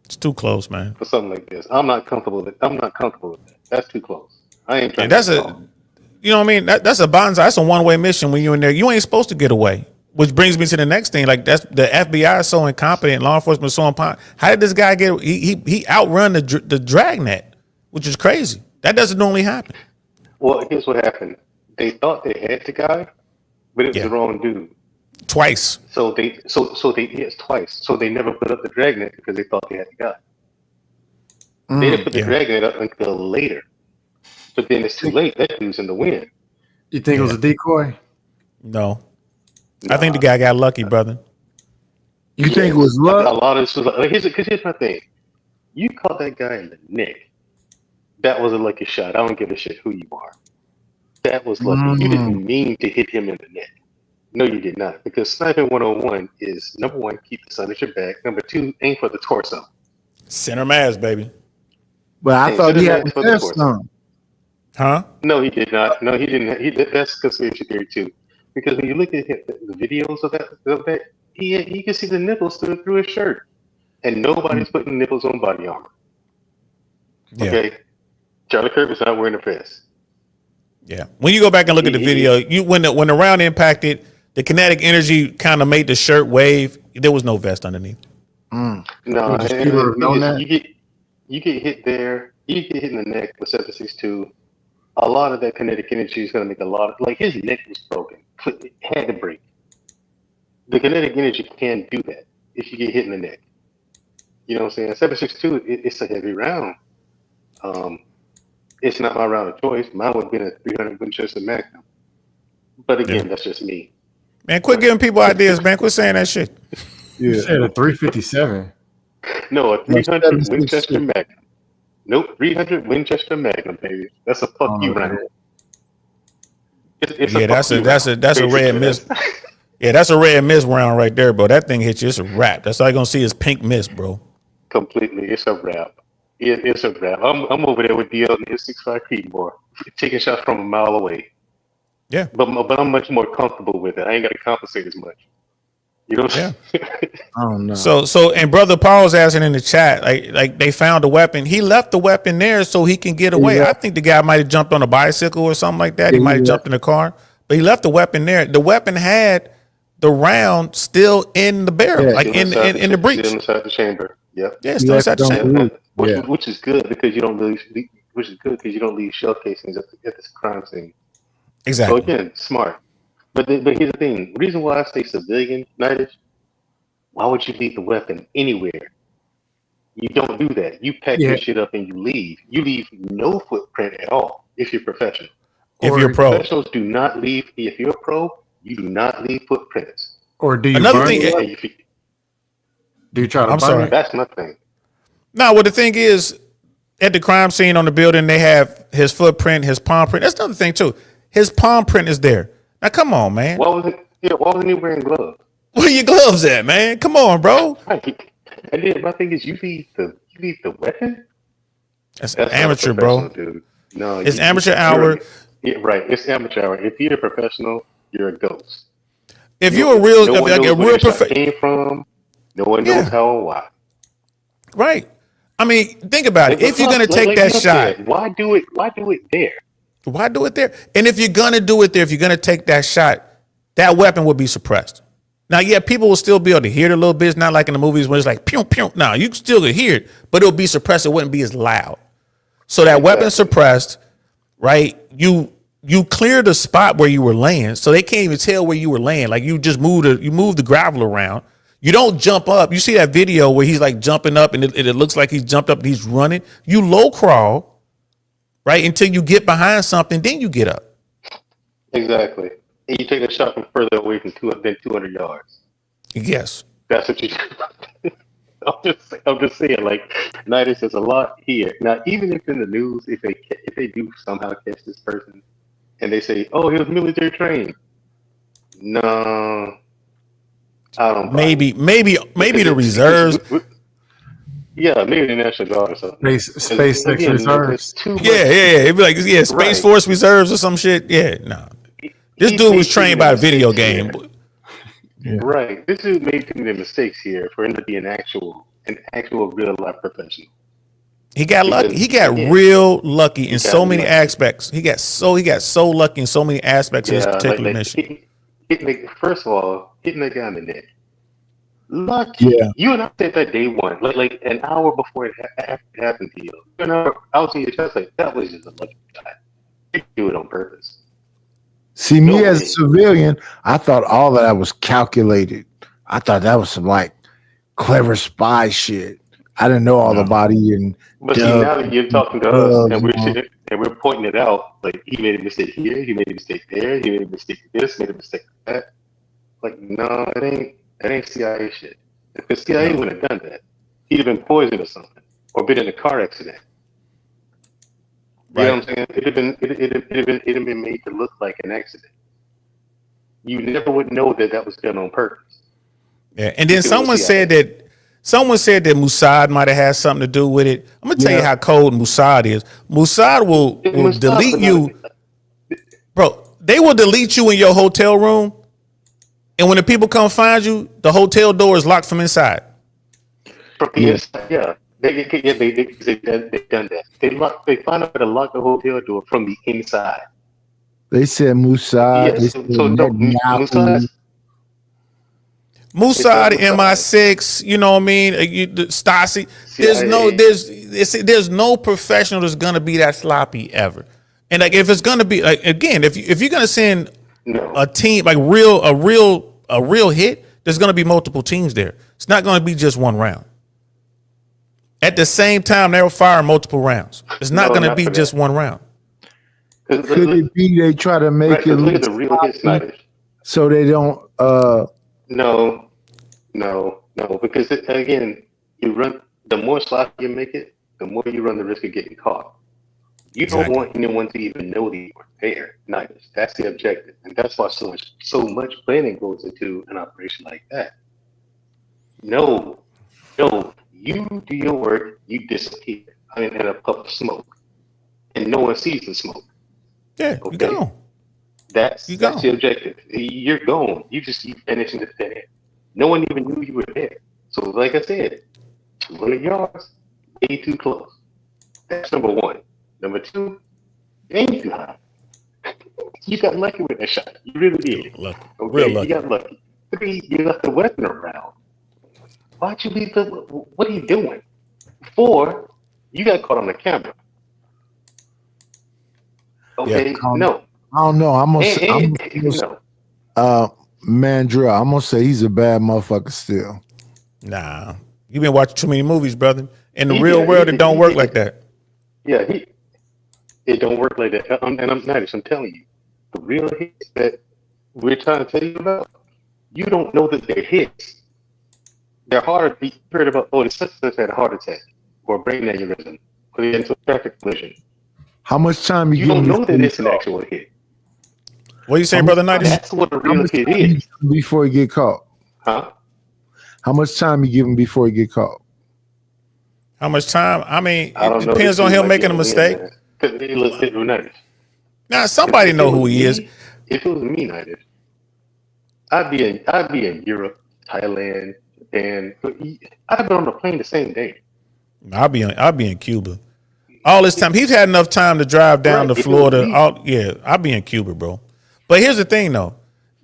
It's too close, man. For something like this, I'm not comfortable with that. That's too close. I ain't trying. And that's you know what I mean? That's a bonsai. That's a one-way mission when you're in there. You ain't supposed to get away. Which brings me to the next thing. Like, that's the FBI is so incompetent, law enforcement is so incompetent. How did this guy get? He outrun the dragnet, which is crazy. That doesn't normally happen. Well, here's what happened. They thought they had the guy, but it was the wrong dude. Twice. Yes, twice. So they never put up the dragnet because they thought they had the guy. They didn't put the dragnet up until later. But then it's too late. That dude's in the wind. You think it was a decoy? No. I think the guy got lucky, brother. You think it was A luck? lot of this was like, here's my thing. You caught that guy in the neck. That was a lucky shot. I don't give a shit who you are. That was lucky. You didn't mean to hit him in the neck. No, you did not. Because sniping 101 is number one, keep the sun at your back. Number two, aim for the torso. Center mass, baby. But I Hey, thought he center had mass the for the test torso. some. Huh? No, he did not. No, he didn't. That's conspiracy theory too. Because when you look at the videos of that, you can see the nipples through his shirt, and nobody's putting nipples on body armor. Yeah. Okay, Charlie Kirk was not wearing a vest. Yeah. When you go back and look at the video, when the round impacted, the kinetic energy kind of made the shirt wave. There was no vest underneath. No, Would and you have known that? you get hit there. You get hit in the neck with 7.62. A lot of that kinetic energy is going to make a lot of, like, his neck was broken. It had to break. The kinetic energy can do that if you get hit in the neck. You know what I'm saying? 7.62, it's a heavy round. It's not my round of choice. Mine would have been a 300 Winchester Magnum. But again, that's just me. Man, quit giving people ideas, man. Quit saying that shit. You said a 357. No, a 300 7.62. Winchester Magnum. Nope, 300 Winchester Magnum, baby. That's a fuck you round. It's Yeah, that's a red basically. mist. Yeah, that's a red mist round right there, bro. That thing hit you. It's a wrap. That's all you're gonna see is pink mist, bro. Completely, it's a wrap. It's a wrap. I'm over there with DL and his 6.5 Creedmoor, taking shots from a mile away. Yeah. But I'm much more comfortable with it. I ain't got to compensate as much. You know what I'm saying? I don't know. So and brother Paul's asking in the chat, like they found a weapon. He left the weapon there so he can get away. Yeah. I think the guy might have jumped on a bicycle or something like that. He might have jumped in the car, but he left the weapon there. The weapon had the round still in the barrel, Yeah. like in the breech. Still inside the chamber. Yep. Yeah, still inside the Left chamber. on the roof. Yeah. Which is good because you don't leave shell casings at this crime scene. So Exactly. again, smart. But here's the thing. The reason why I say civilian Nightish, why would you leave the weapon anywhere? You don't do that. You pack your shit up and you leave. You leave no footprint at all if you're professional. If you're pro. Professionals do not leave. If you're a pro, you do not leave footprints. Or do you Another burn thing- it? And if you- Do you try to I'm burn sorry. it? that's my thing. No, well, the thing is, at the crime scene on the building, they have his footprint, his palm print. That's another thing too. His palm print is there. Now, come on, man. Why wasn't he wearing gloves? Where your gloves at, man? Come on, bro. Right. And then my thing is, you leave the weapon. That's That's not amateur, professional, bro. dude. No, It's amateur hour. Yeah, right. It's amateur hour. If you're a professional, you're a ghost. If you're a real, no one like knows a where real the shot prof- came from. No one knows Yeah. how or why. right? I mean, think about it. Like, If you're gonna take that look shot, there. Why do it there? why do it there? And if you're gonna do it there, if you're gonna take that shot, that weapon will be suppressed. Now, yeah, people will still be able to hear it a little bit. It's not like in the movies where it's like pew pew. No, you still could hear it, but it'll be suppressed. It wouldn't be as loud. So that weapon's suppressed, right? You clear the spot where you were laying, so they can't even tell where you were laying. Like you just moved the gravel around. You don't jump up. You see that video where he's like jumping up and it looks like he's jumped up and he's running. You low crawl, right, until you get behind something, then you get up. Exactly. And you take a shot from further away than 200 yards. Yes. That's what you do. I'm just saying, like, Nightish, there's a lot here. Now, even if in the news, if they do somehow catch this person and they say, oh, he was military trained. No. I don't buy it. Maybe the reserves. Yeah, maybe the National Guard or something. SpaceX Again, reserves. there's too much- Yeah. It'd be like, yeah, Space Right. Force reserves or some shit. Yeah, no. This dude was trained by a video game. Right. This dude made too many mistakes here for him to be an actual real life professional. He got lucky. He got Yeah. real lucky in got so many lucky. aspects. He got so lucky in so many aspects of this particular mission. First of all, hitting that guy in the neck. Lucky. Yeah. You and I said that day one, like an hour before it happened to you. You know, I was in your chest like, that was just a lucky shot. You do it on purpose. See, me No as a way. civilian, I thought all of that was calculated. I thought that was some like clever spy shit. I didn't know all about it. And But see, Dub- now that you're talking to us and Dub- we're pointing it out, like he made a mistake here, he made a mistake there, he made a mistake this, made a mistake that. Like, no, it ain't CIA shit. If the CIA wouldn't have done that, he'd have been poisoned or something, or been in a car accident. You know Right. what I'm saying? It'd have been made to look like an accident. You never would know that that was done on purpose. Yeah. And then If it was someone said that Mossad might have had something to do with it. I'm gonna tell you Yeah. how cold Mossad is. Mossad It will was tough, delete but you, bro. They will delete you in your hotel room, and when the people come find you, the hotel door is locked from inside. from the inside, yeah. They done that. They find out how to lock the hotel door from the inside. They said Musa. They Yes. said So no, Netanyahu. Mossad, Mossad. MI6, you know what I mean? Stasi. CIA. There's no professional that's gonna be that sloppy ever. And like if it's gonna be like again, if you're gonna send No. a team like a real hit, there's gonna be multiple teams there. It's not gonna be just one round. At the same time, they'll fire multiple rounds. It's not No, gonna not be for just that. one round. Could it be they try to make Right, it look at look the real hit snipers. so they don't? No, because again, you run. The more sloppy you make it, the more you run the risk of getting caught. You don't Exactly. want anyone to even know that you were there. Nice. That's the objective, and that's why so much planning goes into an operation like that. No, you do your work, you disappear. I mean, in a puff of smoke, and no one sees the smoke. Yeah, you Okay. go. That's You that's gone. the objective. You're gone. You finish in the thin end. No one even knew you were there. So, like I said, 200 yards, way too close. That's number one. Number two, you ain't too high. You got lucky with that shot. You really did. Lucky. Okay, Real you lucky. got lucky. Three, you left the weapon around. Why'd you leave the? What are you doing? Four, you got caught on the camera. Okay, no, I don't know. I'm gonna say, no. Mandrill. I'm gonna say he's a bad motherfucker still. Nah. You've been watching too many movies, brother. In the He real did. world, He it don't did. work like that. Yeah, it don't work like that. And I'm not. I'm telling you, the real hits that we're trying to tell you about, you don't know that they're hits. They're hard. You heard about, oh, the such and such had a heart attack or a brain aneurysm or they into a traffic collision. How much time You give don't him know that before it's an actual hit. What you saying, brother Nighty? That's what a How real much hit time you is. give him before he get caught? Huh? How much time you give him before he get caught? How much time? I mean, I don't it know. depends This on dude him might making be a on mistake. man. 'Cause it looks it nice. Now, somebody If know it who was he is. me- If it was me, Nighted, I'd be in Europe, Thailand, Japan. I'd been on the plane the same day. I'll be in Cuba. All this time, he's had enough time to drive down Right, to if it was Florida. me. I'll be in Cuba, bro. But here's the thing, though.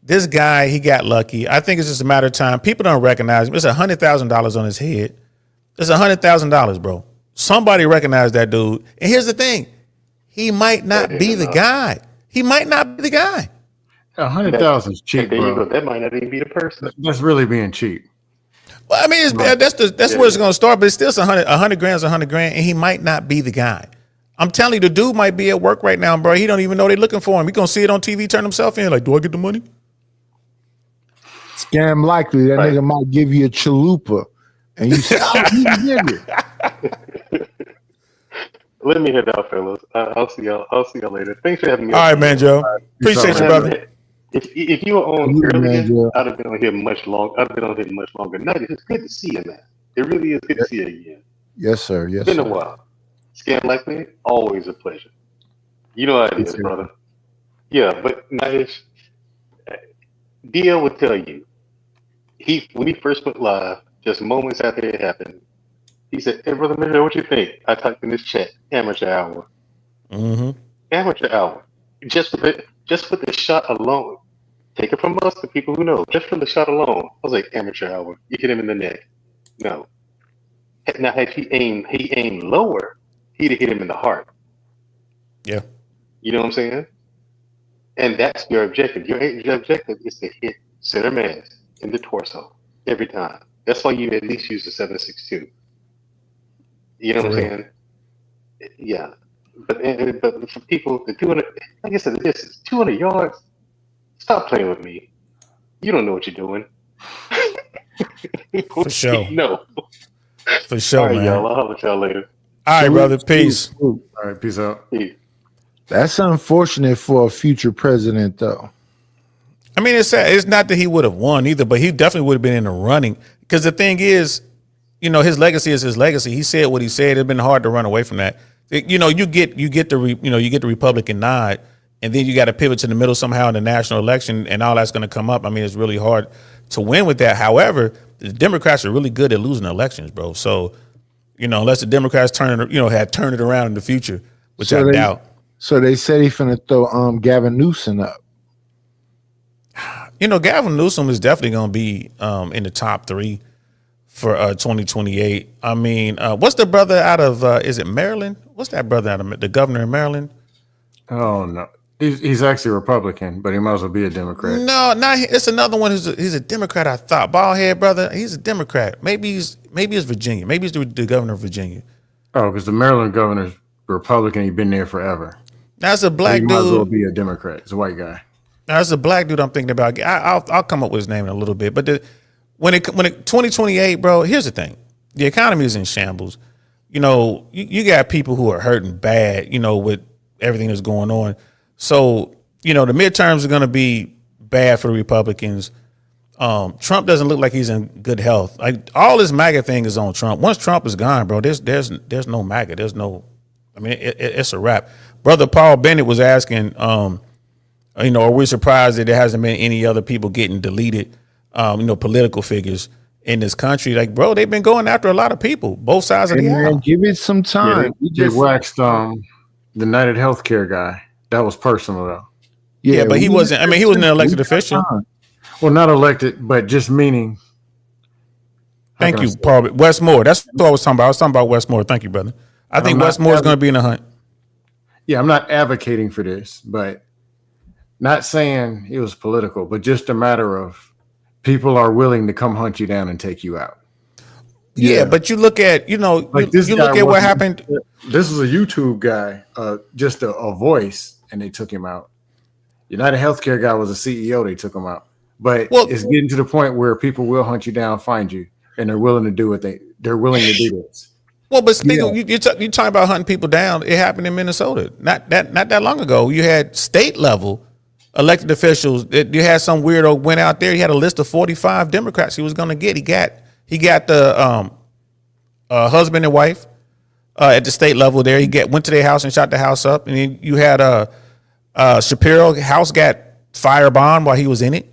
This guy, he got lucky. I think it's just a matter of time. People don't recognize him. It's $100,000 on his head. It's $100,000, bro. Somebody recognized that dude. And here's the thing. He might not That be ain't the enough. guy. He might not be the guy. 100,000 is And cheap, there you go. bro. That might not even be the person. That's really being cheap. Well, I mean, Right. that's where it's going to start, but it's still 100 grand is 100 grand, and he might not be the guy. I'm telling you, the dude might be at work right now, bro. He don't even know they're looking for him. He going to see it on TV, turn himself in. Like, do I get the money? Scam likely that Right. nigga might give you a chalupa, and you say, "Oh, you did it." Let me head out, fellas. I'll see y'all. I'll see y'all later. Thanks for having me. All right, man, Joe. Appreciate you, brother. If you were on Salute, man, earlier, Joe. I'd have been on here much longer. I'd have been on here much longer. No, it's good to see you, man. It really is good to see you again. Yes, sir. Yes, It's been sir. a while. Scam like me, always a pleasure. You know how it Yes, is, sir. brother. Yeah, but Nice, DL would tell you, when he first went live, just moments after it happened, he said, "Hey, brother, Major, what you think?" I typed in this chat, amateur hour, Mm-hmm. amateur hour. Just for the shot alone. Take it from us, the people who know. Just for the shot alone, I was like, amateur hour. You hit him in the neck. No. Now, had he aimed lower, he'd have hit him in the heart. Yeah. You know what I'm saying? And that's your objective. Your objective is to hit center mass in the torso every time. That's why you at least use the 7.62. You know what I'm For real. saying? Yeah. But for people, the 200, like I said, this is 200 yards. Stop playing with me. You don't know what you're doing. For sure. No. For sure, All right, man. y'all. I'll holler at y'all later. All right, brother. Peace. All right, peace out. Peace. That's unfortunate for a future president, though. I mean, it's sad. It's not that he would have won either, but he definitely would have been in the running. Because the thing is, you know, his legacy is his legacy. He said what he said. It's been hard to run away from that. You know, you get the Republican nod, and then you got to pivot to the middle somehow in the national election, and all that's going to come up. I mean, it's really hard to win with that. However, the Democrats are really good at losing elections, bro. So, you know, unless the Democrats had turned it around in the future, which I doubt. So they said he's finna throw Gavin Newsom up. You know, Gavin Newsom is definitely going to be in the top 3 for 2028. I mean, what's the brother out of, is it Maryland? What's that brother out of, the governor in Maryland? Oh, no. He's actually a Republican, but he might as well be a Democrat. No, it's another one he's a Democrat, I thought. Bald head brother, he's a Democrat. Maybe it's Virginia. Maybe it's the governor of Virginia. Oh, because the Maryland governor's Republican. He's been there forever. That's a black he dude. Might as well be a Democrat. He's a white guy. That's a black dude I'm thinking about. I'll come up with his name in a little bit. But when it 2028, bro, here's the thing. The economy is in shambles. You know, you got people who are hurting bad, you know, with everything that's going on. So, you know, the midterms are going to be bad for the Republicans. Trump doesn't look like he's in good health. Like all this MAGA thing is on Trump. Once Trump is gone, bro, there's no MAGA. There's no, I mean, it's a wrap. Brother Paul Bennett was asking, you know, are we surprised that there hasn't been any other people getting deleted, you know, political figures in this country? Like, bro, they've been going after a lot of people, both sides of the aisle. Give it some time. They waxed the United Healthcare guy. That was personal, though. Yeah, but he wasn't. I mean, he wasn't an elected official. Well, not elected, but just meaning. Thank you, Paul. Westmore. That's what I was talking about. I was talking about Westmore. Thank you, brother. I think Westmore is going to be in the hunt. Yeah, I'm not advocating for this, but not saying it was political, but just a matter of people are willing to come hunt you down and take you out. Yeah, but you look at, you know, like you look at what happened. This was a YouTube guy, just a voice, and they took him out. United Healthcare guy was a CEO, they took him out. But it's getting to the point where people will hunt you down, find you, and they're willing to do what they're willing to do this. Well, but speaking, you're talking about hunting people down. It happened in Minnesota not that long ago. You had state level elected officials. You had some weirdo went out there. He had a list of 45 Democrats he was going to get. He got the husband and wife at the state level there. Went to their house and shot the house up. And then you had Shapiro house got firebombed while he was in it.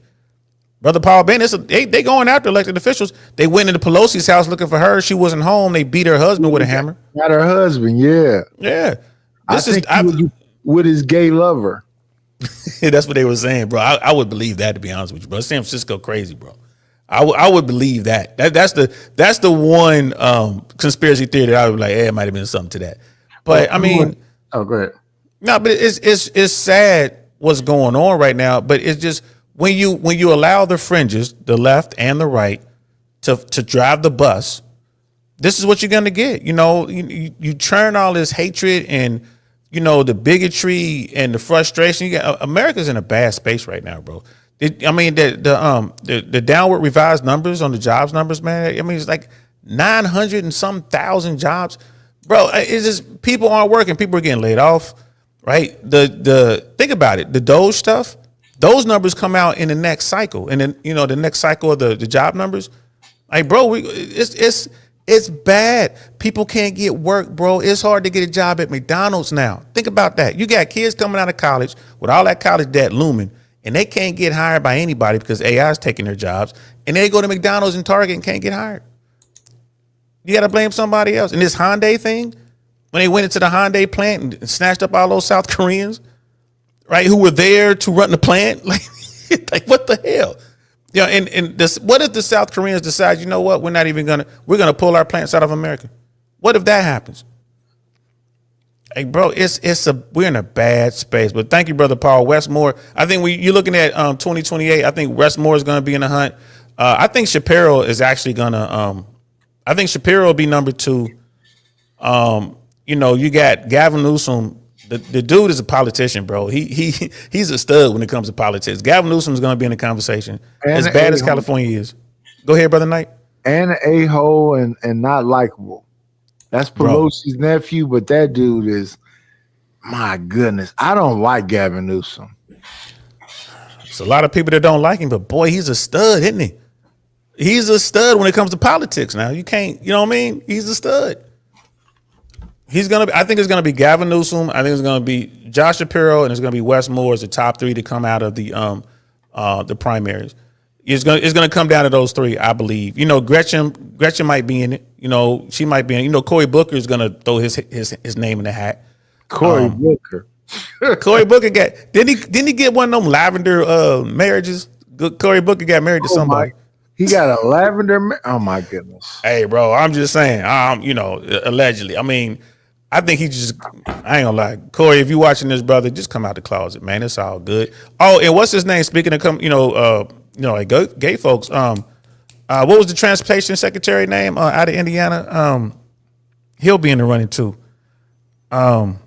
Brother Paul Bennett, they going after elected officials. They went into Pelosi's house looking for her. She wasn't home. They beat her husband with a hammer. Not her husband, yeah. Yeah. I think he was with his gay lover. That's what they were saying, bro. I would believe that, to be honest with you, bro. San Francisco crazy, bro. I would believe that. That's the one conspiracy theory that I would be like, it might have been something to that. But I mean, go ahead. No, but it's sad what's going on right now. But it's just when you allow the fringes, the left and the right, to drive the bus, this is what you're gonna get. You know, you turn all this hatred and, you know, the bigotry and the frustration. America's in a bad space right now, bro. The downward revised numbers on the jobs numbers, man. I mean, it's like 900 and some thousand jobs, bro. It's just people aren't working. People are getting laid off, right? The think about it. The Doge stuff, those numbers come out in the next cycle, and then the next cycle of the job numbers. Like, bro, it's bad. People can't get work, bro. It's hard to get a job at McDonald's now. Think about that. You got kids coming out of college with all that college debt looming, and they can't get hired by anybody because AI is taking their jobs. And they go to McDonald's and Target and can't get hired. You got to blame somebody else. And this Hyundai thing, when they went into the Hyundai plant and snatched up all those South Koreans, right, who were there to run the plant, like what the hell? Yeah, and this, what if the South Koreans decide, you know what, we're gonna pull our plants out of America? What if that happens? Hey, bro, we're in a bad space. But thank you, brother Paul. Westmore, I think you're looking at 2028. I think Westmore is going to be in the hunt. I think Shapiro is actually going to. I think Shapiro will be number 2. You got Gavin Newsom, the dude is a politician, bro. He's a stud when it comes to politics. Gavin Newsom is going to be in the conversation And as an bad as a-hole. California is. Go ahead, brother Knight. And an a-hole and not likable. That's Bro. Pelosi's nephew, but that dude is, my goodness. I don't like Gavin Newsom. It's a lot of people that don't like him, but boy, he's a stud, isn't he? He's a stud when it comes to politics. Now you can't, you know what I mean? He's a stud. I think it's gonna be Gavin Newsom. I think it's gonna be Josh Shapiro, and it's gonna be Wes Moore as the top three to come out of the primaries. It's gonna come down to those three, I believe. You know, Gretchen might be in it. You know, she might be in it. You know, Cory Booker is gonna throw his name in the hat. Cory Booker. Cory Booker didn't he get one of them lavender marriages? Cory Booker got married to somebody. He got a lavender. Oh my goodness. Hey, bro, I'm just saying. You know, allegedly. I mean, I think I ain't gonna lie, Corey. If you watching this, brother, just come out the closet, man. It's all good. Oh, and what's his name? Speaking of like gay folks. What was the transportation secretary name out of Indiana? He'll be in the running too. Brother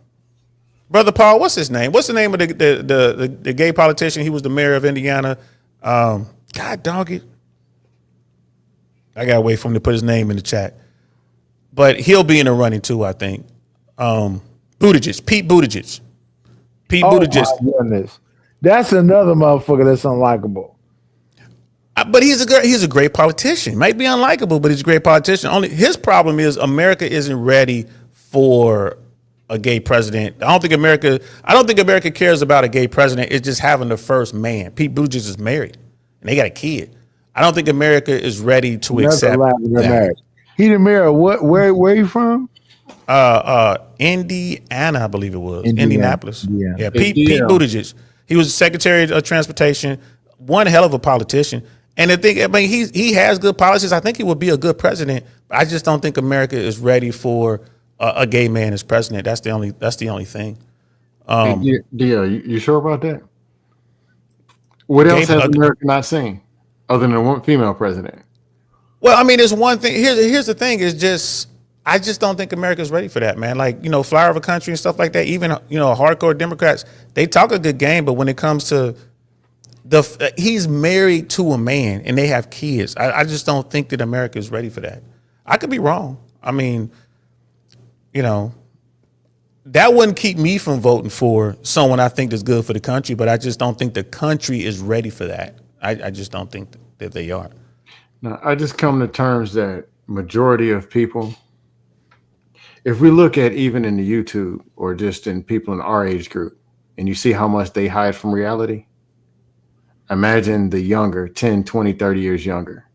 Paul, what's his name? What's the name of the gay politician? He was the mayor of Indiana. God dog it. I gotta wait for him to put his name in the chat. But he'll be in the running too, I think. Buttigieg, Pete Buttigieg. Buttigieg. My goodness. That's another motherfucker that's unlikable. But he's a great politician. Might be unlikable, but he's a great politician. Only his problem is America isn't ready for a gay president. I don't think America cares about a gay president. It's just having the first man. Pete Buttigieg is married and they got a kid. I don't think America is ready to accept that. He the mayor of what? Where you from? Indiana, I believe it was. Indiana. Indianapolis. Yeah, Pete Indiana. Buttigieg. He was Secretary of Transportation. One hell of a politician. And the thing, I mean, he has good policies. I think he would be a good president. But I just don't think America is ready for a gay man as president. That's the only thing. Dio, you sure about that? What else has America not seen other than one female president? Well, I mean, there's one thing. Here's the thing. Is just I just don't think America's ready for that, man. Like, you know, flower of a country and stuff like that. Even, you know, hardcore Democrats, they talk a good game, but when it comes to he's married to a man and they have kids. I just don't think that America is ready for that. I could be wrong. I mean, you know, that wouldn't keep me from voting for someone I think is good for the country, but I just don't think the country is ready for that. I just don't think that they are. Now, I just come to terms that majority of people, if we look at even in the YouTube or just in people in our age group, and you see how much they hide from reality, imagine the younger, 10, 20, 30 years younger,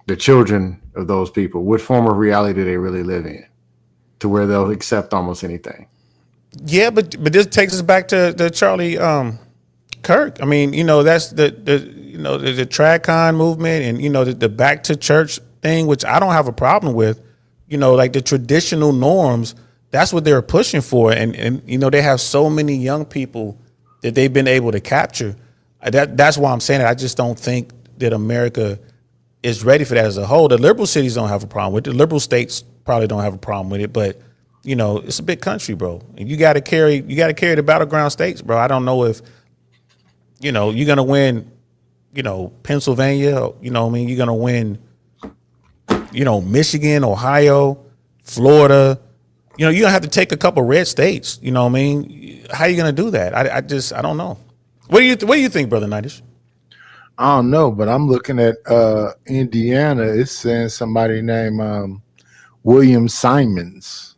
the children of those people, what form of reality do they really live in to where they'll accept almost anything? Yeah, but this takes us back to the Charlie Kirk. I mean, you know, that's the TradCon movement and, you know, the back to church thing, which I don't have a problem with. You know, like the traditional norms, that's what they're pushing for. And you know, they have so many young people that they've been able to capture. That's why I'm saying it. I just don't think that America is ready for that as a whole. The liberal cities don't have a problem with it. The liberal states probably don't have a problem with it, but you know, it's a big country, bro. And you got to carry the battleground states, bro. I don't know if, you know, you're going to win, you know, Pennsylvania, you know what I mean? You're going to win, you know, Michigan, Ohio, Florida. You know, you're going to have to take a couple red states, you know what I mean? How are you going to do that? I don't know. What do you think, Brother Knightish? I don't know, but I'm looking at Indiana. It's saying somebody named William Simons.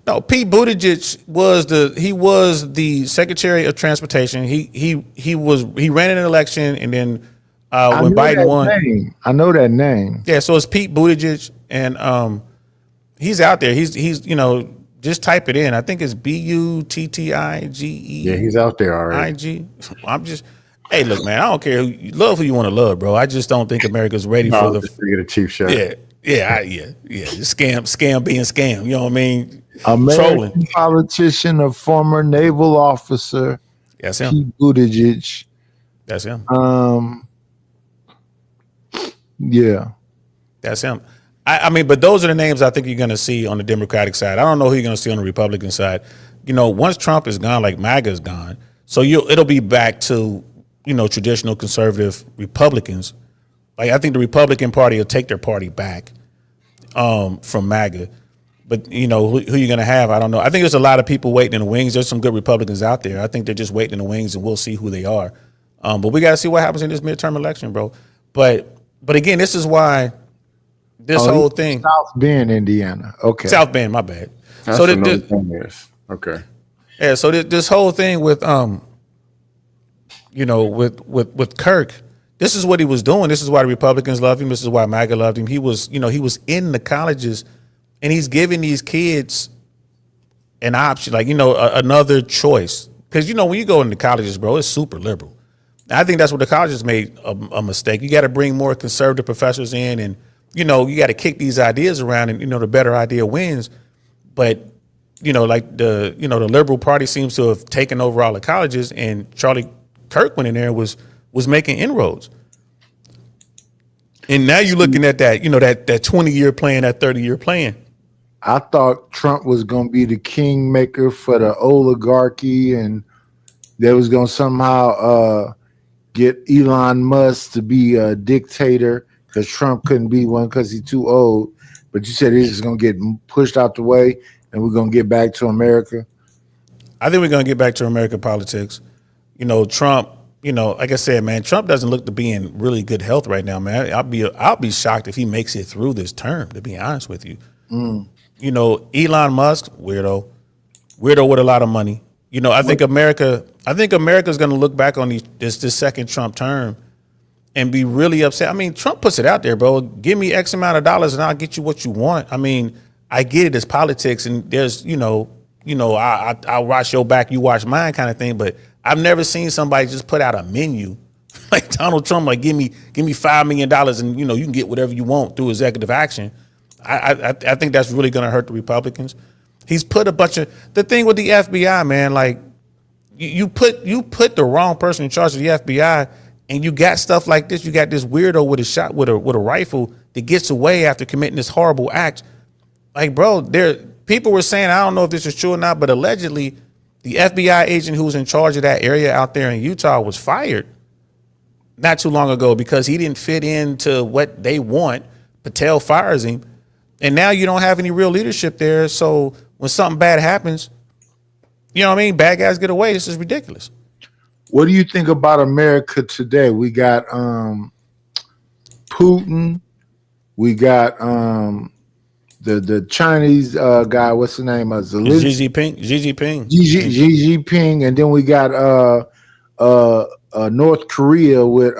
No, Pete Buttigieg was the Secretary of Transportation. He ran in an election, and then when Biden won, I know that name. Yeah, so it's Pete Buttigieg, and he's out there. He's you know, just type it in. I think it's Buttigie. Yeah, he's out there already. I'm just, hey, look, man, I don't care. Love who you want to love, bro. I just don't think America's ready for the get a cheap shot. Yeah. Scam being scam. You know what I mean? American Trolling. politician, a former naval officer. That's him. Pete Buttigieg. That's him. Yeah. That's him. I mean, but those are the names I think you're going to see on the Democratic side. I don't know who you're going to see on the Republican side. once Trump is gone, like MAGA is gone, so it'll be back to, traditional conservative Republicans. Like, I think the Republican Party will take their party back from MAGA. But, who you're going to have, I don't know. I think there's a lot of people waiting in the wings. There's some good Republicans out there. I think they're just waiting in the wings, and we'll see who they are. But we got to see what happens in this midterm election, bro. But again, this is why this whole thing. South Bend, Indiana. Okay. South Bend, my bad. That's So what Notre Dame is. Okay. yeah, so this whole thing with with Kirk, this is what he was doing. This is why the Republicans love him. This is why MAGA loved him. He was in the colleges, and he's giving these kids an option, like, another choice. Because, when you go into colleges, bro, it's super liberal. I think that's what the colleges made a mistake. You got to bring more conservative professors in, and, you got to kick these ideas around, and, the better idea wins. But, like the Liberal Party seems to have taken over all the colleges, and Charlie Kirk went in there and was making inroads. And now you're looking at that, that 20-year plan, that 30-year plan. I thought Trump was going to be the kingmaker for the oligarchy, and they was going to somehow get Elon Musk to be a dictator because Trump couldn't be one because he's too old. But you said he's going to get pushed out the way, and we're going to get back to America. I think we're going to get back to American politics. Trump, like I said, man, Trump doesn't look to be in really good health right now, man. I'll be shocked if he makes it through this term, to be honest with you. Elon Musk, weirdo with a lot of money. I think America's going to look back on this second Trump term and be really upset. I mean, Trump puts it out there, bro. Give me X amount of dollars and I'll get you what you want. I mean, I get it as politics, and there's, I'll watch your back, you watch mine kind of thing. But I've never seen somebody just put out a menu like Donald Trump, like give me $5 million and, you can get whatever you want through executive action. I think that's really going to hurt the Republicans. He's put the thing with the FBI, man, like you put the wrong person in charge of the FBI, and you got stuff like this. You got this weirdo with a rifle that gets away after committing this horrible act. Like, bro, people were saying, I don't know if this is true or not, but allegedly the FBI agent who was in charge of that area out there in Utah was fired not too long ago because he didn't fit into what they want. Patel fires him. And now you don't have any real leadership there. So when something bad happens, bad guys get away. This is ridiculous. What do you think about America today? We got Putin. We got the Chinese guy. What's the name? Xi Jinping. Xi Jinping. And then we got North Korea with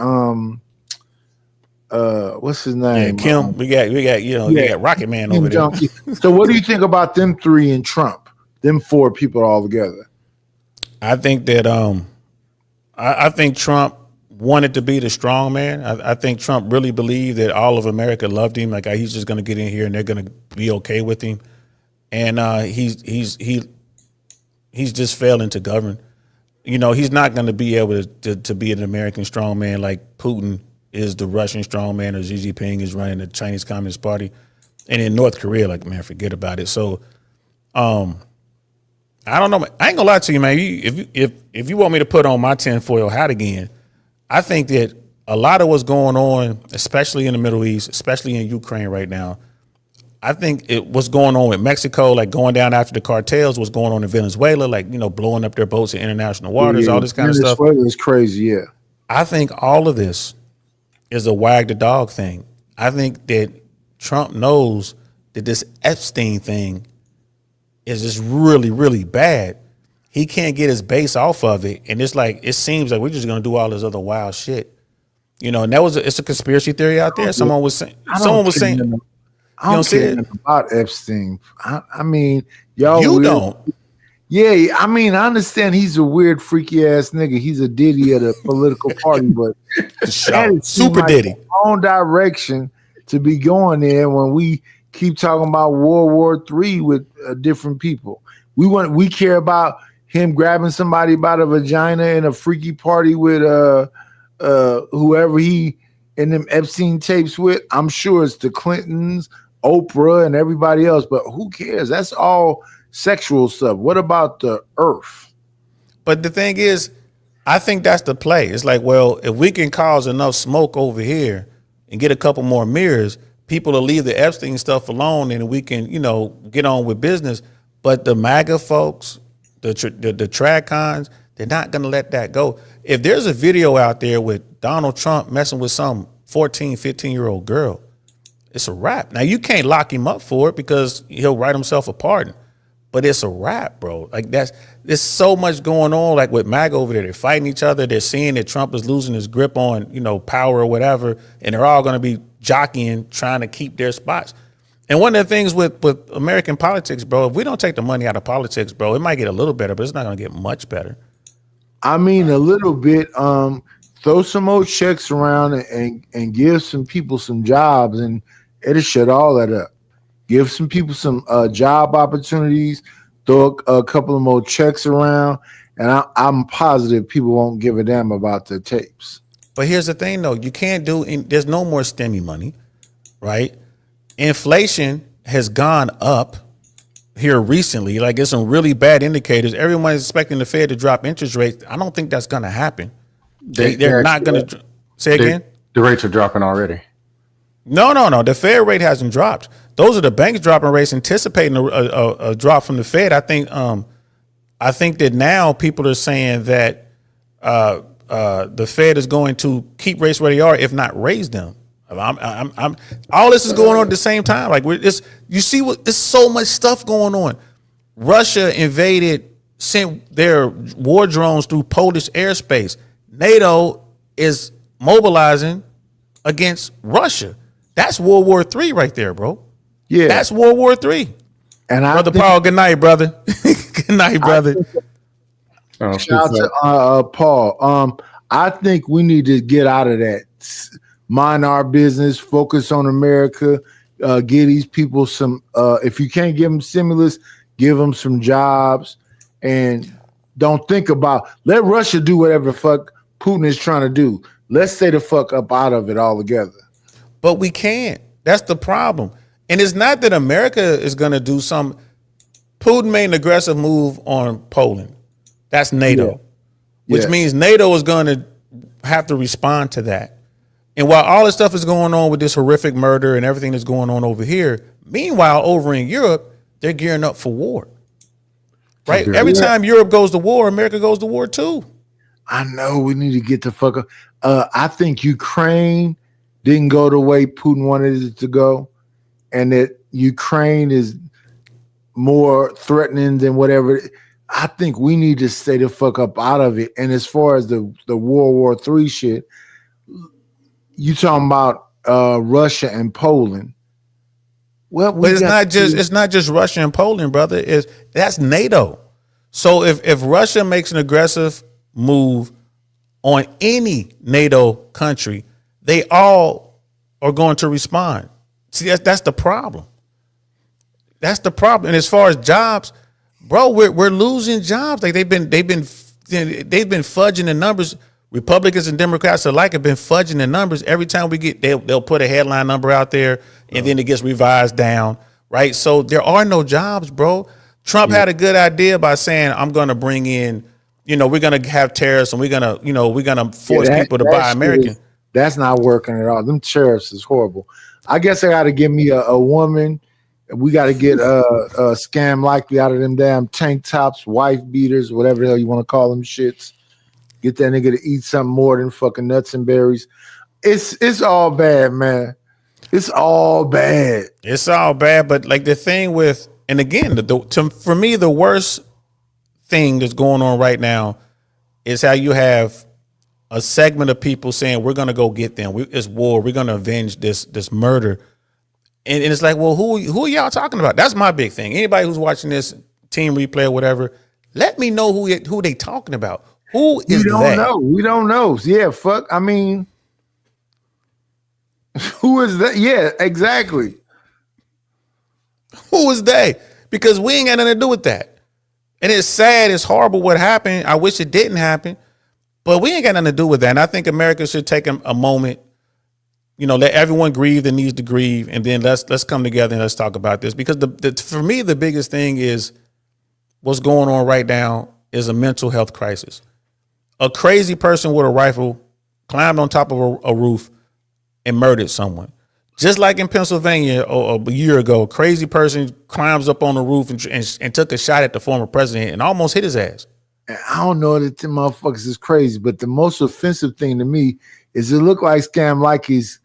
what's his name? Yeah, Kim. We got you got Rocket Man over there. So what do you think about them three and Trump? Them four people all together. I think that I think Trump wanted to be the strong man. I think Trump really believed that all of America loved him. Like, he's just going to get in here and they're going to be okay with him. And he's just failing to govern. He's not going to be able to be an American strong man like Putin is the Russian strongman, or Xi Jinping is running the Chinese Communist Party. And in North Korea, like, man, forget about it. So, I don't know. I ain't gonna lie to you, man. If you want me to put on my tinfoil hat again, I think that a lot of what's going on, especially in the Middle East, especially in Ukraine right now, I think what's going on with Mexico, like going down after the cartels, what's going on in Venezuela, like, blowing up their boats in international waters, all this kind of stuff. Venezuela is crazy, yeah. I think all of this is a wag the dog thing. I think that Trump knows that this Epstein thing is just really, really bad. He can't get his base off of it. And it's like, it seems like we're just going to do all this other wild shit. And it's a conspiracy theory out there. Someone was saying, I don't care about Epstein. I mean, y'all. You don't. Yeah, I mean, I understand he's a weird, freaky ass nigga. He's a Diddy at a political party, but super Diddy. Wrong direction to be going there when we keep talking about World War III with different people. We care about him grabbing somebody by the vagina in a freaky party with whoever he in them Epstein tapes with. I'm sure it's the Clintons, Oprah, and everybody else, but who cares? That's all sexual stuff. What about the earth? But the thing is, I think that's the play. It's like, well, if we can cause enough smoke over here and get a couple more mirrors, people will leave the Epstein stuff alone, and we can, get on with business. But the MAGA folks, the TradCons, they're not going to let that go. If there's a video out there with Donald Trump messing with some 14, 15-year-old girl, it's a wrap. Now, you can't lock him up for it because he'll write himself a pardon. But it's a wrap, bro. Like there's so much going on. Like with MAGA over there, they're fighting each other. They're seeing that Trump is losing his grip on, power or whatever, and they're all going to be jockeying, trying to keep their spots. And one of the things with American politics, bro, if we don't take the money out of politics, bro, it might get a little better, but it's not going to get much better. I mean, a little bit. Throw some more checks around and give some people some jobs, and it'll shut all that up. Give some people some job opportunities. Throw a couple of more checks around, and I'm positive people won't give a damn about the tapes. But here's the thing, though. You can't there's no more STEMI money, right? Inflation has gone up here recently. Like, there's some really bad indicators. Everyone's expecting the Fed to drop interest rates. I don't think that's going to happen. They're not going to. Say again? The rates are dropping already. No. The Fed rate hasn't dropped. Those are the banks dropping rates, anticipating a drop from the Fed. I think that now people are saying that the Fed is going to keep rates where they are, if not raise them. I'm all this is going on at the same time. Like you see there's so much stuff going on. Russia sent their war drones through Polish airspace. NATO is mobilizing against Russia. That's World War III right there, bro. Yeah, that's World War III. And brother Paul, good night, brother. Good night, brother. Shout out to Paul. I think we need to get out of that. Mind our business. Focus on America. Give these people some. If you can't give them stimulus, give them some jobs, and don't think about. Let Russia do whatever the fuck Putin is trying to do. Let's stay the fuck up out of it altogether. But we can't. That's the problem. And it's not that America is going to do some. Putin made an aggressive move on Poland. That's NATO, which means NATO is going to have to respond to that. And while all this stuff is going on with this horrific murder and everything that's going on over here, meanwhile, over in Europe, they're gearing up for war. Right? Every time Europe goes to war, America goes to war too. I know we need to get the fuck up. I think Ukraine didn't go the way Putin wanted it to go, and that Ukraine is more threatening than whatever. I think we need to stay the fuck up out of it. And as far as the World War III shit, you talking about Russia and Poland. Well, but it's not just Russia and Poland, brother. That's NATO. So if Russia makes an aggressive move on any NATO country, they all are going to respond. See, that's the problem. That's the problem. And as far as jobs, bro, we're losing jobs. Like they've been fudging the numbers. Republicans and Democrats alike have been fudging the numbers. Every time they'll put a headline number out there, and then it gets revised down, right? So there are no jobs, bro. Trump had a good idea by saying, I'm going to bring in, we're going to have tariffs, and we're going to force people to buy American. That's not working at all. Them tariffs is horrible. I guess I got to give me a woman. We got to get a Scam Likely out of them damn tank tops, wife beaters, whatever the hell you want to call them shits. Get that nigga to eat something more than fucking nuts and berries. It's all bad, man. It's all bad. It's all bad, but like the thing with, and again, for me, the worst thing that's going on right now is how you have a segment of people saying we're going to go get them. It's war. We're going to avenge this murder. And it's like, well, who are y'all talking about? That's my big thing. Anybody who's watching this team replay or whatever, let me know who they talking about. Who is that? We don't know. Yeah, fuck. I mean, who is that? Yeah, exactly. Who is they? Because we ain't got nothing to do with that. And it's sad. It's horrible what happened. I wish it didn't happen. But we ain't got nothing to do with that. And I think America should take a moment, let everyone grieve that needs to grieve. And then let's come together and let's talk about this. Because for me, the biggest thing is what's going on right now is a mental health crisis. A crazy person with a rifle climbed on top of a roof and murdered someone. Just like in Pennsylvania a year ago, a crazy person climbs up on the roof and took a shot at the former president and almost hit his ass. And I don't know that the motherfuckers is crazy, but the most offensive thing to me is it look like Scam like is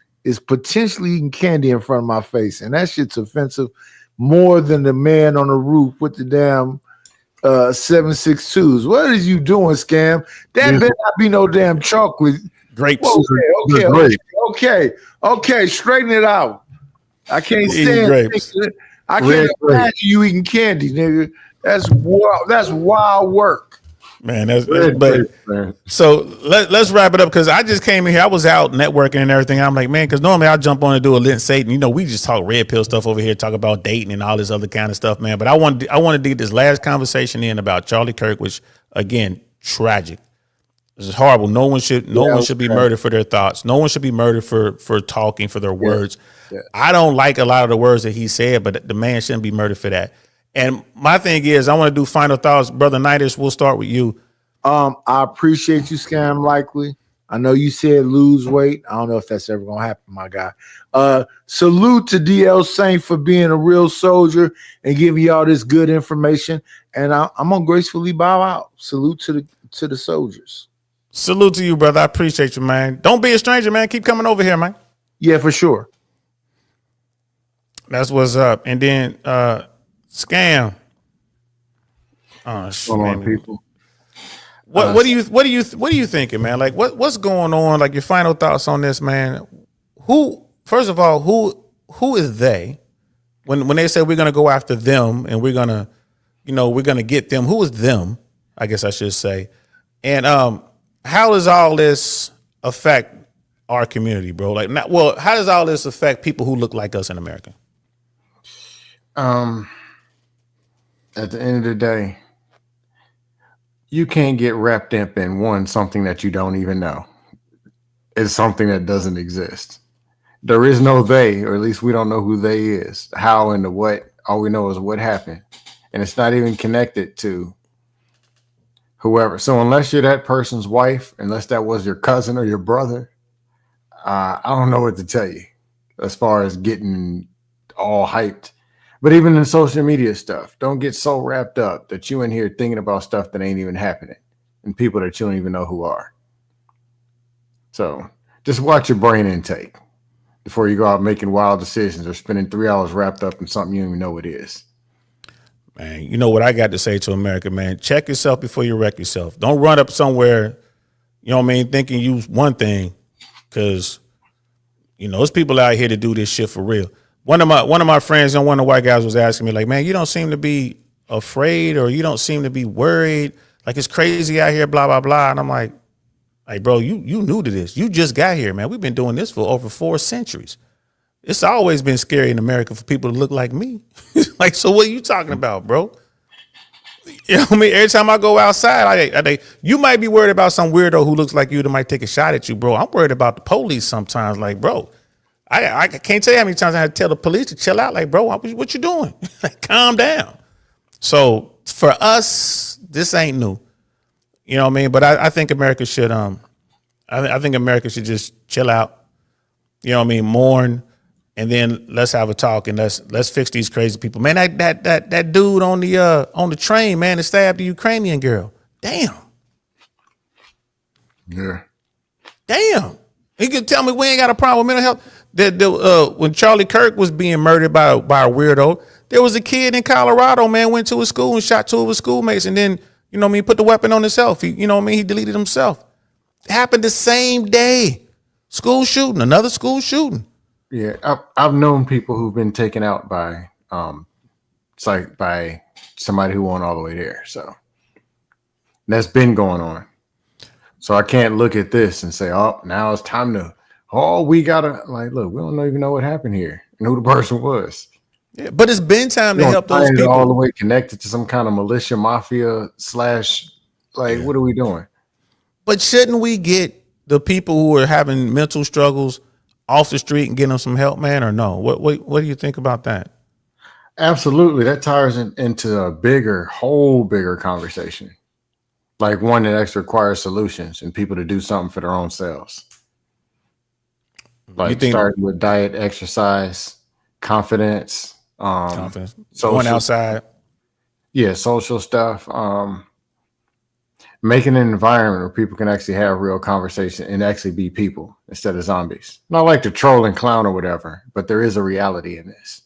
potentially eating candy in front of my face. And that shit's offensive more than the man on the roof with the damn 7.62s. What is you doing, Scam? That better not be no damn chocolate. Grapes. Okay. Straighten it out. I can't Eating grapes. I can't imagine you eating candy, nigga. That's wild work. Man, so let's wrap it up because I just came in here. I was out networking and everything. I'm like, man, because normally I jump on and do a Lent Satan. You know, we just talk red pill stuff over here, talk about dating and all this other kind of stuff, man. But I wanted to get this last conversation in about Charlie Kirk, which again, tragic. This is horrible. No one should be murdered for their thoughts. No one should be murdered for talking, for their words. Yeah. I don't like a lot of the words that he said, but the man shouldn't be murdered for that. And my thing is, I want to do final thoughts. Brother Nidus, we'll start with you. I appreciate you, Scam Likely. I know you said lose weight. I don't know if that's ever going to happen, my guy. Salute to DL Saint for being a real soldier and giving y'all this good information. And I'm going to gracefully bow out. Salute to the soldiers. Salute to you, brother. I appreciate you, man. Don't be a stranger, man. Keep coming over here, man. Yeah, for sure. That's what's up. And then Scam. Oh, shit, on, people. What are you thinking, man? Like what's going on? Like your final thoughts on this, man. First of all, who is they? When they say we're gonna go after them and we're gonna get them, who is them? I guess I should say. And how does all this affect our community, bro? Like how does all this affect people who look like us in America? At the end of the day, you can't get wrapped up in something that you don't even know. It's something that doesn't exist. There is no they, or at least we don't know who they is, how and the what. All we know is what happened. And it's not even connected to whoever. So unless you're that person's wife, unless that was your cousin or your brother, I don't know what to tell you as far as getting all hyped. But even in social media stuff, don't get so wrapped up that you in here thinking about stuff that ain't even happening and people that you don't even know who are. So just watch your brain intake before you go out making wild decisions or spending 3 hours wrapped up in something you don't even know what it is. Man, you know what I got to say to America, man? Check yourself before you wreck yourself. Don't run up somewhere, you know what I mean, thinking you one thing, because, there's people out here to do this shit for real. One of my friends and one of the white guys was asking me, like, man, you don't seem to be afraid or you don't seem to be worried. Like, it's crazy out here, blah, blah, blah. And I'm like, bro, you new to this. You just got here, man. We've been doing this for over 4 centuries. It's always been scary in America for people to look like me. Like, so what are you talking about, bro? You know what I mean? Every time I go outside, you might be worried about some weirdo who looks like you that might take a shot at you, bro. I'm worried about the police sometimes. Like, bro, I can't tell you how many times I had to tell the police to chill out. Like, bro, what you doing? Like, calm down. So for us, this ain't new. You know what I mean? But I think America should I think America should just chill out. You know what I mean? Mourn, and then let's have a talk and let's fix these crazy people. Man, that dude on the train, man, that stabbed the Ukrainian girl. Damn. Yeah. Damn. He could tell me we ain't got a problem with mental health. When Charlie Kirk was being murdered by a weirdo, there was a kid in Colorado, man, went to a school and shot 2 of his schoolmates, and then, put the weapon on himself. He deleted himself. It happened the same day. School shooting, another school shooting. Yeah, I've known people who've been taken out by by somebody who went all the way there. So that's been going on. So I can't look at this and say, oh, now it's time to, we gotta, like, look, we don't even know what happened here and who the person was. Yeah, but it's been time to help those people. All the way connected to some kind of militia, mafia / what are we doing? But shouldn't we get the people who are having mental struggles off the street and get them some help, man, or no? What do you think about that? Absolutely. That ties into a whole bigger conversation. Like one that actually requires solutions and people to do something for their own selves. You Like think starting with diet, exercise, confidence, confidence going social, outside? social stuff. Making an environment where people can actually have real conversation and actually be people instead of zombies. Not like to troll and clown or whatever, but there is a reality in this.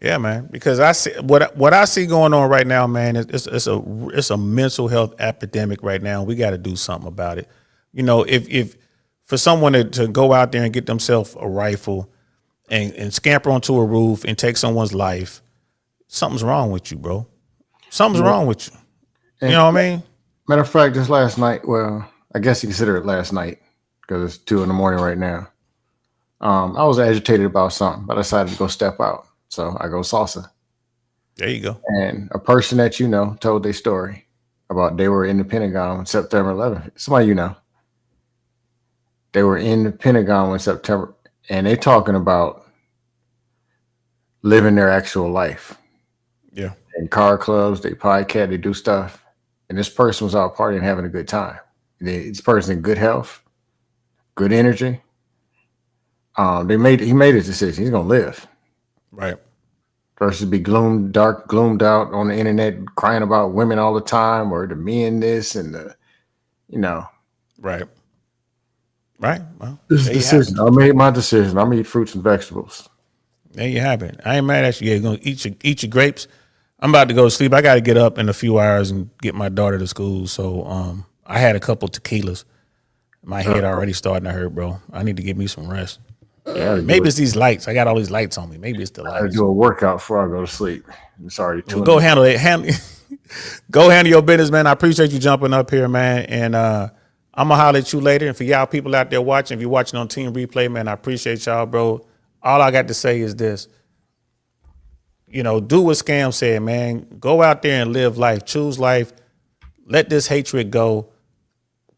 Yeah, man. Because I see what I see going on right now, man. It's a mental health epidemic right now. We got to do something about it. You know, if for someone to go out there and get themselves a rifle and scamper onto a roof and take someone's life, something's wrong with you, bro. Something's wrong with you. You know what I mean? Matter of fact, just last night, well, I guess you consider it last night because it's 2 a.m. right now. I was agitated about something, but I decided to go step out. So I go salsa. There you go. And a person that you know told their story about they were in the Pentagon on September 11th. Somebody you know. They were in the Pentagon on September, and they talking about living their actual life. Yeah. In car clubs, they podcast, they do stuff. And this person was out partying, having a good time. This person in good health, good energy. He made his decision. He's gonna live. Right. Versus be gloomed out on the internet, crying about women all the time, or the men this and the, Right. Right. Well, this is there a you have it. decision. I made my decision. I'm gonna eat fruits and vegetables. There you have it. I ain't mad at you. Yeah, you're gonna eat your grapes. I'm about to go to sleep. I got to get up in a few hours and get my daughter to school. So I had a couple tequilas. My head already starting to hurt, bro. I need to get me some rest. Maybe it's these lights. I got all these lights on me. Maybe it's the I lights. do a workout before I go to sleep. It's already Well, go handle it. Go handle your business, man. I appreciate you jumping up here, man. And I'm gonna holler at you later. And for y'all people out there watching, if you're watching on Team Replay, man, I appreciate y'all, bro. All I got to say is this. You know, do what Scam said, man. Go out there and live life. Choose life. Let this hatred go.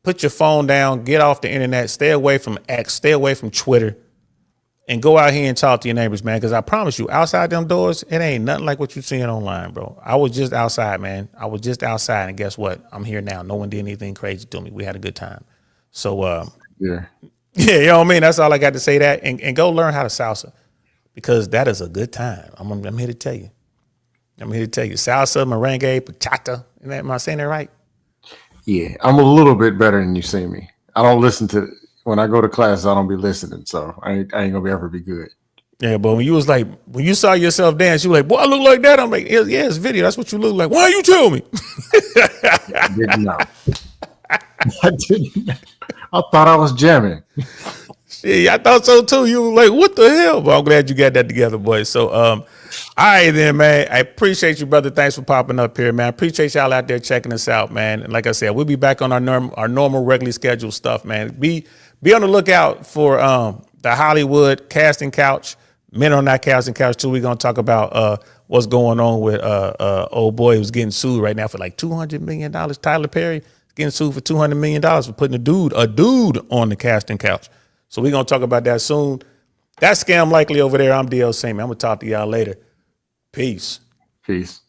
Put your phone down. Get off the internet. Stay away from X. Stay away from Twitter. And go out here and talk to your neighbors, man. Because I promise you, outside them doors, it ain't nothing like what you're seeing online, bro. I was just outside, man. I was just outside, and guess what? I'm here now. No one did anything crazy to me. We had a good time. So, Yeah. yeah, you know what I mean? That's all I got to say that. And go learn how to salsa because that is a good time. I'm here to tell you. I'm here to tell you. Salsa, merengue, bachata. Am I saying that right? Yeah. I'm a little bit better than you see me. I don't listen to when I go to class, I don't be listening. So I ain't gonna be ever be good. Yeah, but when you saw yourself dance, you were like, boy, I look like that. I'm like, yeah, it's video. That's what you look like. Why you tell me? I didn't know. I didn't. I thought I was jamming. Yeah, I thought so too. You were like, what the hell? But I'm glad you got that together, boy. So, all right then, man. I appreciate you, brother. Thanks for popping up here, man. I appreciate y'all out there checking us out, man. And like I said, we'll be back on our normal, regularly scheduled stuff, man. Be on the lookout for the Hollywood casting couch. Men on that casting couch too. We're gonna talk about what's going on with old boy who's getting sued right now for like $200 million. Tyler Perry getting sued for $200 million for putting a dude on the casting couch. So we're going to talk about that soon. That's Scam Likely over there. I'm DL Same. I'm going to talk to y'all later. Peace. Peace.